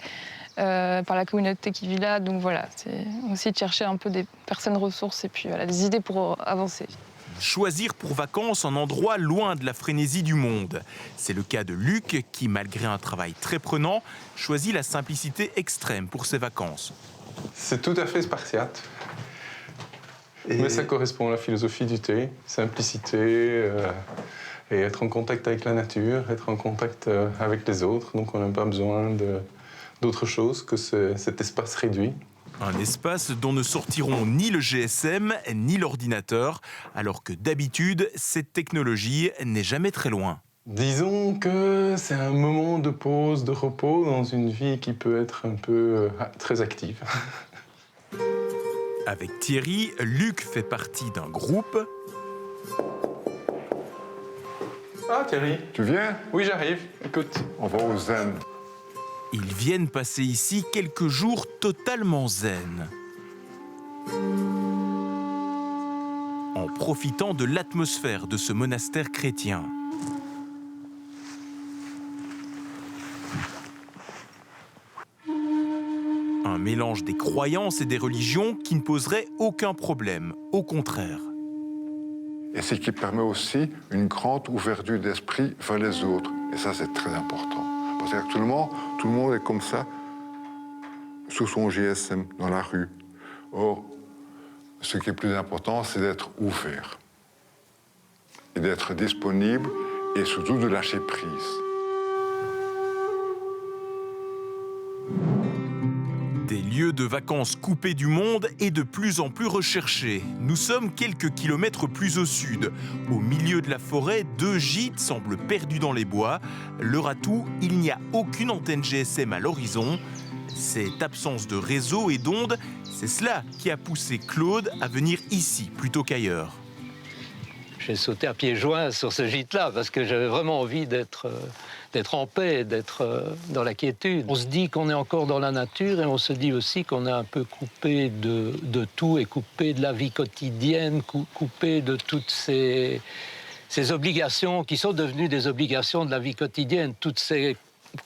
par la communauté qui vit là. Donc voilà, c'est aussi de chercher un peu des personnes ressources et puis voilà, des idées pour avancer. Choisir pour vacances un endroit loin de la frénésie du monde. C'est le cas de Luc qui, malgré un travail très prenant, choisit la simplicité extrême pour ses vacances. C'est tout à fait spartiate. Mais ça correspond à la philosophie du thé. Simplicité, et être en contact avec la nature, être en contact avec les autres. Donc on n'a pas besoin d'autre chose que cet espace réduit. Un espace dont ne sortiront ni le GSM ni l'ordinateur, alors que d'habitude, cette technologie n'est jamais très loin. Disons que c'est un moment de pause, de repos dans une vie qui peut être un peu très active. Avec Thierry, Luc fait partie d'un groupe. Ah Thierry. Tu viens? Oui, j'arrive. Écoute. On va au zen. Ils viennent passer ici quelques jours totalement zen. En profitant de l'atmosphère de ce monastère chrétien. Un mélange des croyances et des religions qui ne poserait aucun problème, au contraire. Et ce qui permet aussi une grande ouverture d'esprit vers les autres. Et ça, c'est très important. Parce qu'actuellement, tout le monde est comme ça, sur son GSM, dans la rue. Or, ce qui est plus important, c'est d'être ouvert. Et d'être disponible, et surtout de lâcher prise. Des lieux de vacances coupés du monde et de plus en plus recherchés. Nous sommes quelques kilomètres plus au sud. Au milieu de la forêt, 2 gîtes semblent perdus dans les bois. Leur atout, il n'y a aucune antenne GSM à l'horizon. Cette absence de réseau et d'ondes, c'est cela qui a poussé Claude à venir ici plutôt qu'ailleurs. J'ai sauté à pieds joints sur ce gîte-là parce que j'avais vraiment envie d'être en paix, d'être dans la quiétude. On se dit qu'on est encore dans la nature et on se dit aussi qu'on est un peu coupé de tout et coupé de la vie quotidienne, coupé de toutes ces obligations qui sont devenues des obligations de la vie quotidienne, toutes ces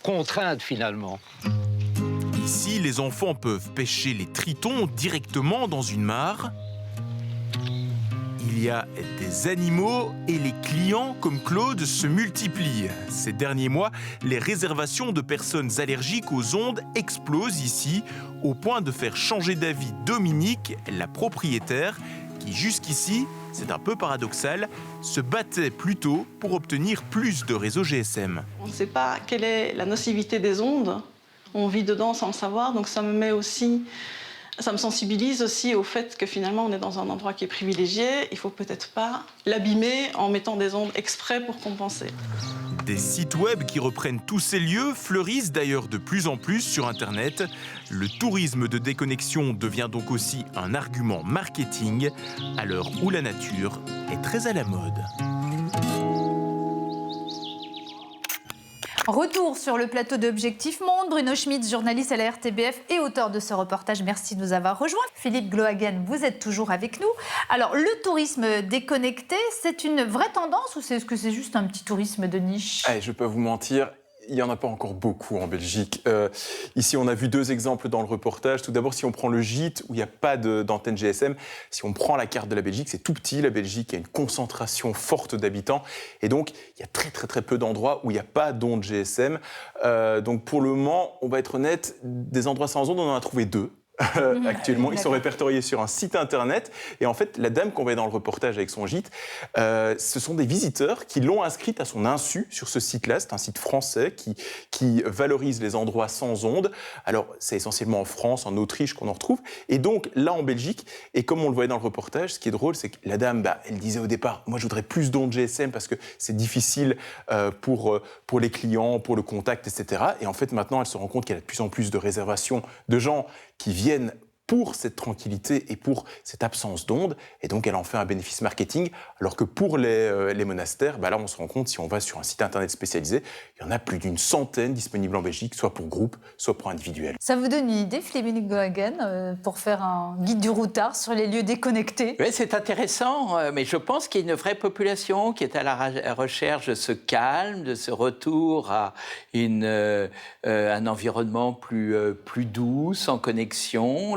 contraintes finalement. Ici, les enfants peuvent pêcher les tritons directement dans une mare. Il y a des animaux et les clients comme Claude se multiplient. Ces derniers mois, les réservations de personnes allergiques aux ondes explosent ici, au point de faire changer d'avis Dominique, la propriétaire, qui jusqu'ici, c'est un peu paradoxal, se battait plutôt pour obtenir plus de réseaux GSM. On ne sait pas quelle est la nocivité des ondes. On vit dedans sans le savoir, donc ça me sensibilise aussi au fait que finalement on est dans un endroit qui est privilégié. Il ne faut peut-être pas l'abîmer en mettant des ondes exprès pour compenser. Des sites web qui reprennent tous ces lieux fleurissent d'ailleurs de plus en plus sur Internet. Le tourisme de déconnexion devient donc aussi un argument marketing à l'heure où la nature est très à la mode. Retour sur le plateau d'Objectif Monde. Bruno Schmitz, journaliste à la RTBF et auteur de ce reportage. Merci de nous avoir rejoints. Philippe Glohagen, vous êtes toujours avec nous. Alors, le tourisme déconnecté, c'est une vraie tendance ou est-ce que c'est juste un petit tourisme de niche ? Je peux vous mentir. Il n'y en a pas encore beaucoup en Belgique. Ici, on a vu 2 exemples dans le reportage. Tout d'abord, si on prend le gîte où il n'y a pas d'antenne GSM, si on prend la carte de la Belgique, c'est tout petit. La Belgique a une concentration forte d'habitants. Et donc, il y a très peu d'endroits où il n'y a pas d'onde GSM. Donc, pour le moment, on va être honnête, des endroits sans onde, on en a trouvé 2. Actuellement, ils sont répertoriés sur un site internet et en fait, la dame qu'on voit dans le reportage avec son gîte, ce sont des visiteurs qui l'ont inscrite à son insu sur ce site-là. C'est un site français qui valorise les endroits sans ondes. Alors, c'est essentiellement en France, en Autriche qu'on en retrouve et donc là en Belgique, et comme on le voyait dans le reportage, ce qui est drôle, c'est que la dame, elle disait au départ, moi je voudrais plus d'ondes GSM parce que c'est difficile pour les clients, pour le contact, etc. Et en fait, maintenant, elle se rend compte qu'il y a de plus en plus de réservations de gens qui viennent pour cette tranquillité et pour cette absence d'ondes, et donc elle en fait un bénéfice marketing, alors que pour les monastères, là on se rend compte, si on va sur un site internet spécialisé, il y en a plus d'une centaine disponibles en Belgique, soit pour groupe, soit pour individuel. Ça vous donne une idée, Philippe Glohagen, pour faire un guide du routard sur les lieux déconnectés ? Oui, c'est intéressant, mais je pense qu'il y a une vraie population qui est à la recherche de ce calme, de ce retour à un environnement plus doux, sans connexion,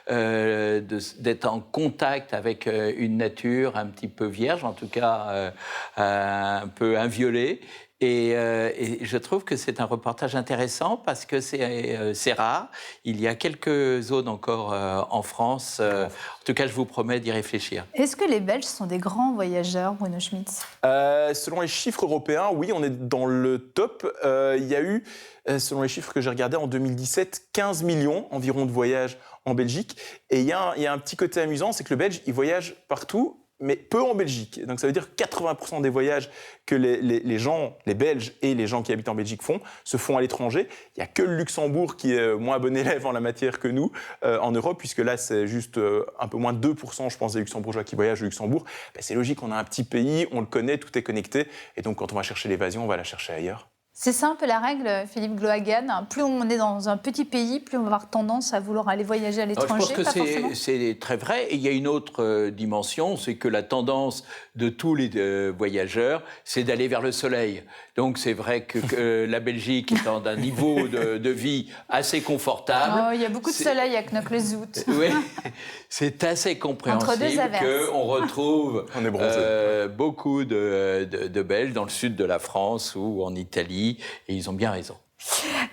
d'être en contact avec une nature un petit peu vierge, en tout cas un peu inviolée. Et je trouve que c'est un reportage intéressant parce que c'est rare. Il y a quelques zones encore en France. En tout cas, je vous promets d'y réfléchir. Est-ce que les Belges sont des grands voyageurs, Bruno Schmitz? Selon les chiffres européens, oui, on est dans le top. Il y a eu, selon les chiffres que j'ai regardés, en 2017, 15 millions environ de voyages en Belgique. Et il y a un petit côté amusant, c'est que le Belge, il voyage partout, mais peu en Belgique. Donc ça veut dire que 80% des voyages que les gens, les Belges et les gens qui habitent en Belgique se font à l'étranger. Il n'y a que le Luxembourg qui est moins bon élève en la matière que nous en Europe, puisque là c'est juste un peu moins de 2%, je pense, des Luxembourgeois qui voyagent au Luxembourg. Ben, c'est logique, on a un petit pays, on le connaît, tout est connecté, et donc quand on va chercher l'évasion, on va la chercher ailleurs. C'est ça un peu la règle, Philippe Glohagan. Plus on est dans un petit pays, plus on va avoir tendance à vouloir aller voyager à l'étranger. Je pense que c'est très vrai. Et il y a une autre dimension, c'est que la tendance de tous les voyageurs, c'est d'aller vers le soleil. Donc c'est vrai que la Belgique étant d'un niveau de vie assez confortable... Oh, il y a beaucoup de soleil à Knokke-le-Zout. Oui, c'est assez compréhensible qu'on retrouve beaucoup de Belges dans le sud de la France ou en Italie, et ils ont bien raison.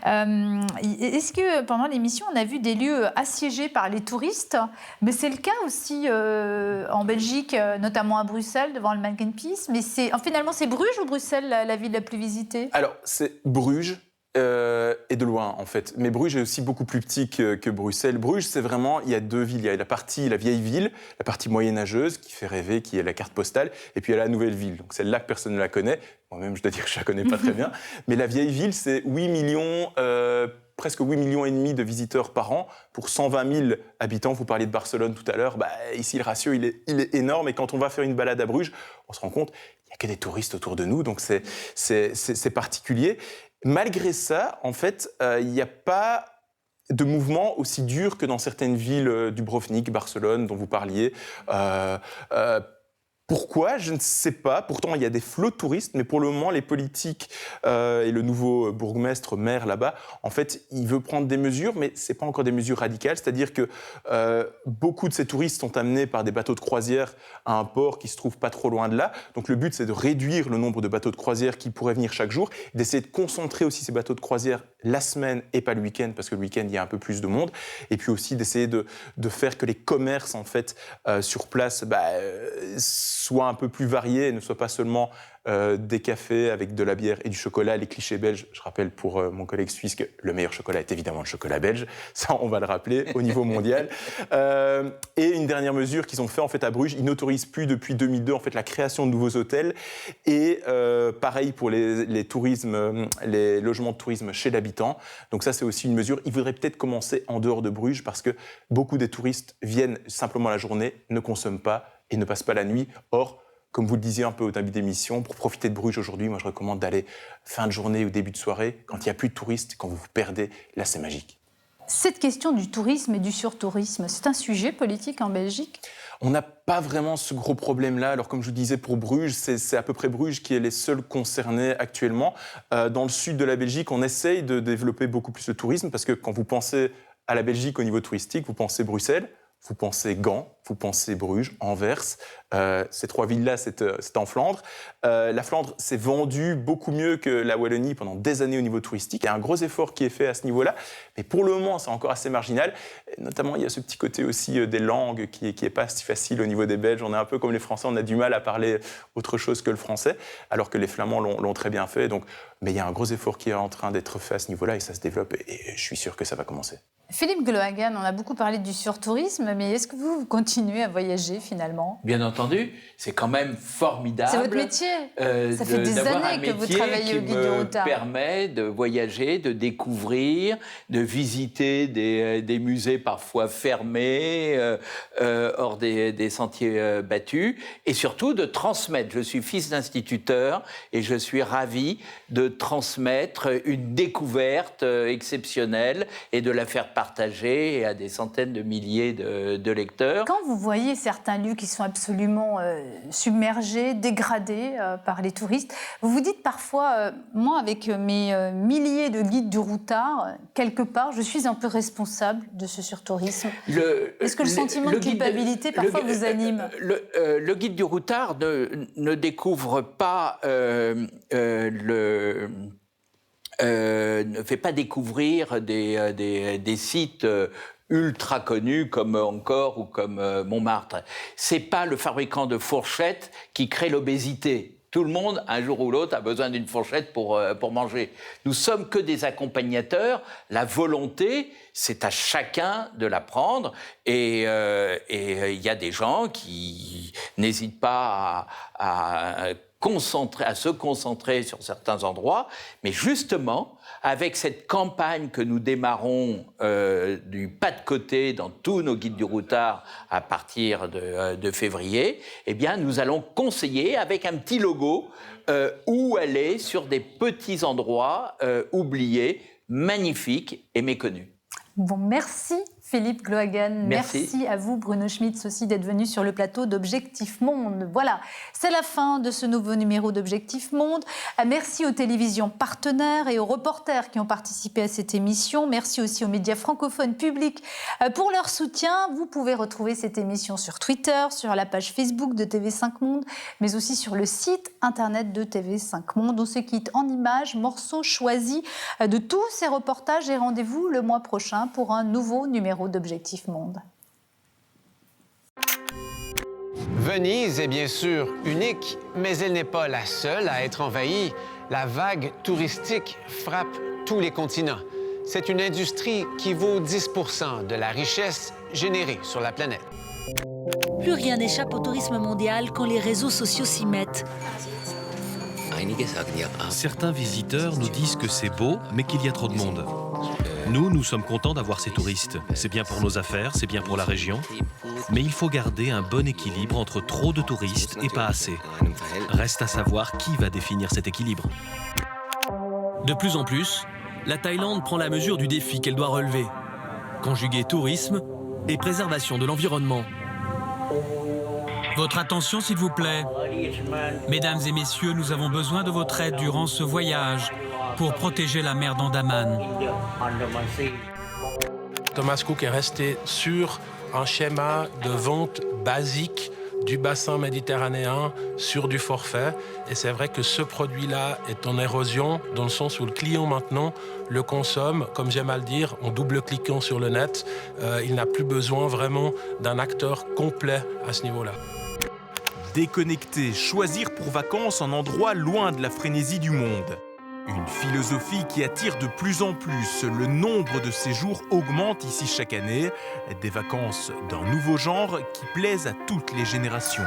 Est-ce que pendant l'émission, on a vu des lieux assiégés par les touristes? Mais c'est le cas aussi en Belgique, notamment à Bruxelles, devant le Manneken-Pis. Mais finalement, c'est Bruges ou Bruxelles, la ville la plus visitée? Alors, c'est Bruges. Et de loin, en fait. Mais Bruges est aussi beaucoup plus petit que Bruxelles. Bruges, c'est vraiment, il y a deux villes. Il y a la vieille ville, la partie moyenâgeuse, qui fait rêver, qui est la carte postale, et puis il y a la nouvelle ville. Donc celle-là que personne ne la connaît. Moi-même, je dois dire que je la connais pas très bien. Mais la vieille ville, c'est 8 millions, presque 8 millions et demi de visiteurs par an pour 120 000 habitants. Vous parliez de Barcelone tout à l'heure. Bah, ici, le ratio, il est énorme. Et quand on va faire une balade à Bruges, on se rend compte qu'il n'y a que des touristes autour de nous. Donc c'est particulier. Malgré ça, en fait, il n'y a pas de mouvement aussi dur que dans certaines villes, Dubrovnik, Barcelone, dont vous parliez. Pourquoi? Je ne sais pas. Pourtant, il y a des flots de touristes, mais pour le moment, les politiques et le nouveau maire là-bas, en fait, il veut prendre des mesures, mais ce n'est pas encore des mesures radicales. C'est-à-dire que beaucoup de ces touristes sont amenés par des bateaux de croisière à un port qui se trouve pas trop loin de là. Donc le but, c'est de réduire le nombre de bateaux de croisière qui pourraient venir chaque jour, d'essayer de concentrer aussi ces bateaux de croisière la semaine et pas le week-end, parce que le week-end, il y a un peu plus de monde. Et puis aussi d'essayer de faire que les commerces, en fait, sur place, soient un peu plus variés et ne soient pas seulement des cafés avec de la bière et du chocolat, les clichés belges. Je rappelle pour mon collègue suisse que le meilleur chocolat est évidemment le chocolat belge. Ça, on va le rappeler au niveau mondial. Et une dernière mesure qu'ils ont fait en fait à Bruges, ils n'autorisent plus depuis 2002 en fait la création de nouveaux hôtels. Et pareil pour les logements de tourisme chez l'habitant. Donc ça, c'est aussi une mesure. Ils voudraient peut-être commencer en dehors de Bruges parce que beaucoup des touristes viennent simplement la journée, ne consomment pas et ne passent pas la nuit. Or, comme vous le disiez un peu au début d'émission, pour profiter de Bruges aujourd'hui, moi je recommande d'aller fin de journée ou début de soirée, quand il n'y a plus de touristes, quand vous vous perdez, là c'est magique. Cette question du tourisme et du surtourisme, c'est un sujet politique en Belgique? On n'a pas vraiment ce gros problème-là. Alors comme je vous disais, pour Bruges, c'est à peu près Bruges qui est les seuls concernés actuellement. Dans le sud de la Belgique, on essaye de développer beaucoup plus le tourisme, parce que quand vous pensez à la Belgique au niveau touristique, vous pensez Bruxelles, vous pensez Gand, vous pensez Bruges, Anvers. Ces trois villes-là, c'est en Flandre. La Flandre s'est vendue beaucoup mieux que la Wallonie pendant des années au niveau touristique. Il y a un gros effort qui est fait à ce niveau-là. Mais pour le moment, c'est encore assez marginal. Et notamment, il y a ce petit côté aussi des langues qui est pas si facile au niveau des Belges. On est un peu comme les Français, on a du mal à parler autre chose que le français, alors que les Flamands l'ont très bien fait. Donc, mais il y a un gros effort qui est en train d'être fait à ce niveau-là et ça se développe. Et je suis sûr que ça va commencer. Philippe Glohagan, on a beaucoup parlé du surtourisme, mais est-ce que vous continuez à voyager finalement? Bien entendu, c'est quand même formidable. C'est votre métier. Ça fait des années que vous travaillez au Guide du Routard. Qui me permet de voyager, de découvrir, de visiter des musées parfois fermés, hors des sentiers battus, et surtout de transmettre. Je suis fils d'instituteur et je suis ravi de transmettre une découverte exceptionnelle et de la faire partagé et à des centaines de milliers de lecteurs. Quand vous voyez certains lieux qui sont absolument submergés, dégradés par les touristes, vous vous dites parfois, moi avec mes milliers de guides du routard, quelque part, je suis un peu responsable de ce surtourisme. Est-ce que le sentiment de culpabilité parfois vous anime? Le guide du routard ne découvre pas ne fait pas découvrir des sites ultra connus comme Angkor ou comme Montmartre. C'est pas le fabricant de fourchettes qui crée l'obésité. Tout le monde, un jour ou l'autre, a besoin d'une fourchette pour manger. Nous sommes que des accompagnateurs. La volonté, c'est à chacun de la prendre. Et il y a des gens qui n'hésitent pas à se concentrer sur certains endroits, mais justement, avec cette campagne que nous démarrons du pas de côté dans tous nos guides du routard à partir de février, eh bien, nous allons conseiller avec un petit logo où aller sur des petits endroits oubliés, magnifiques et méconnus. Bon, merci Philippe Glohagan. Merci à vous, Bruno Schmitz, aussi d'être venu sur le plateau d'Objectif Monde. Voilà, c'est la fin de ce nouveau numéro d'Objectif Monde. Merci aux télévisions partenaires et aux reporters qui ont participé à cette émission. Merci aussi aux médias francophones publics pour leur soutien. Vous pouvez retrouver cette émission sur Twitter, sur la page Facebook de TV5 Monde, mais aussi sur le site internet de TV5 Monde. On se quitte en images, morceaux choisis de tous ces reportages et rendez-vous le mois prochain pour un nouveau numéro d'Objectif Monde. Venise est bien sûr unique, mais elle n'est pas la seule à être envahie. La vague touristique frappe tous les continents. C'est une industrie qui vaut 10% de la richesse générée sur la planète. Plus rien n'échappe au tourisme mondial quand les réseaux sociaux s'y mettent. Certains visiteurs nous disent que c'est beau, mais qu'il y a trop de monde. Nous sommes contents d'avoir ces touristes. C'est bien pour nos affaires, c'est bien pour la région. Mais il faut garder un bon équilibre entre trop de touristes et pas assez. Reste à savoir qui va définir cet équilibre. De plus en plus, la Thaïlande prend la mesure du défi qu'elle doit relever. Conjuguer tourisme et préservation de l'environnement. Votre attention, s'il vous plaît. Mesdames et messieurs, nous avons besoin de votre aide durant ce voyage pour protéger la mer d'Andaman. Thomas Cook est resté sur un schéma de vente basique du bassin méditerranéen sur du forfait. Et c'est vrai que ce produit-là est en érosion dans le sens où le client maintenant le consomme, comme j'aime à le dire, en double-cliquant sur le net. Il n'a plus besoin vraiment d'un acteur complet à ce niveau-là. Déconnecter, choisir pour vacances un endroit loin de la frénésie du monde. Une philosophie qui attire de plus en plus. Le nombre de séjours augmente ici chaque année. Des vacances d'un nouveau genre qui plaisent à toutes les générations.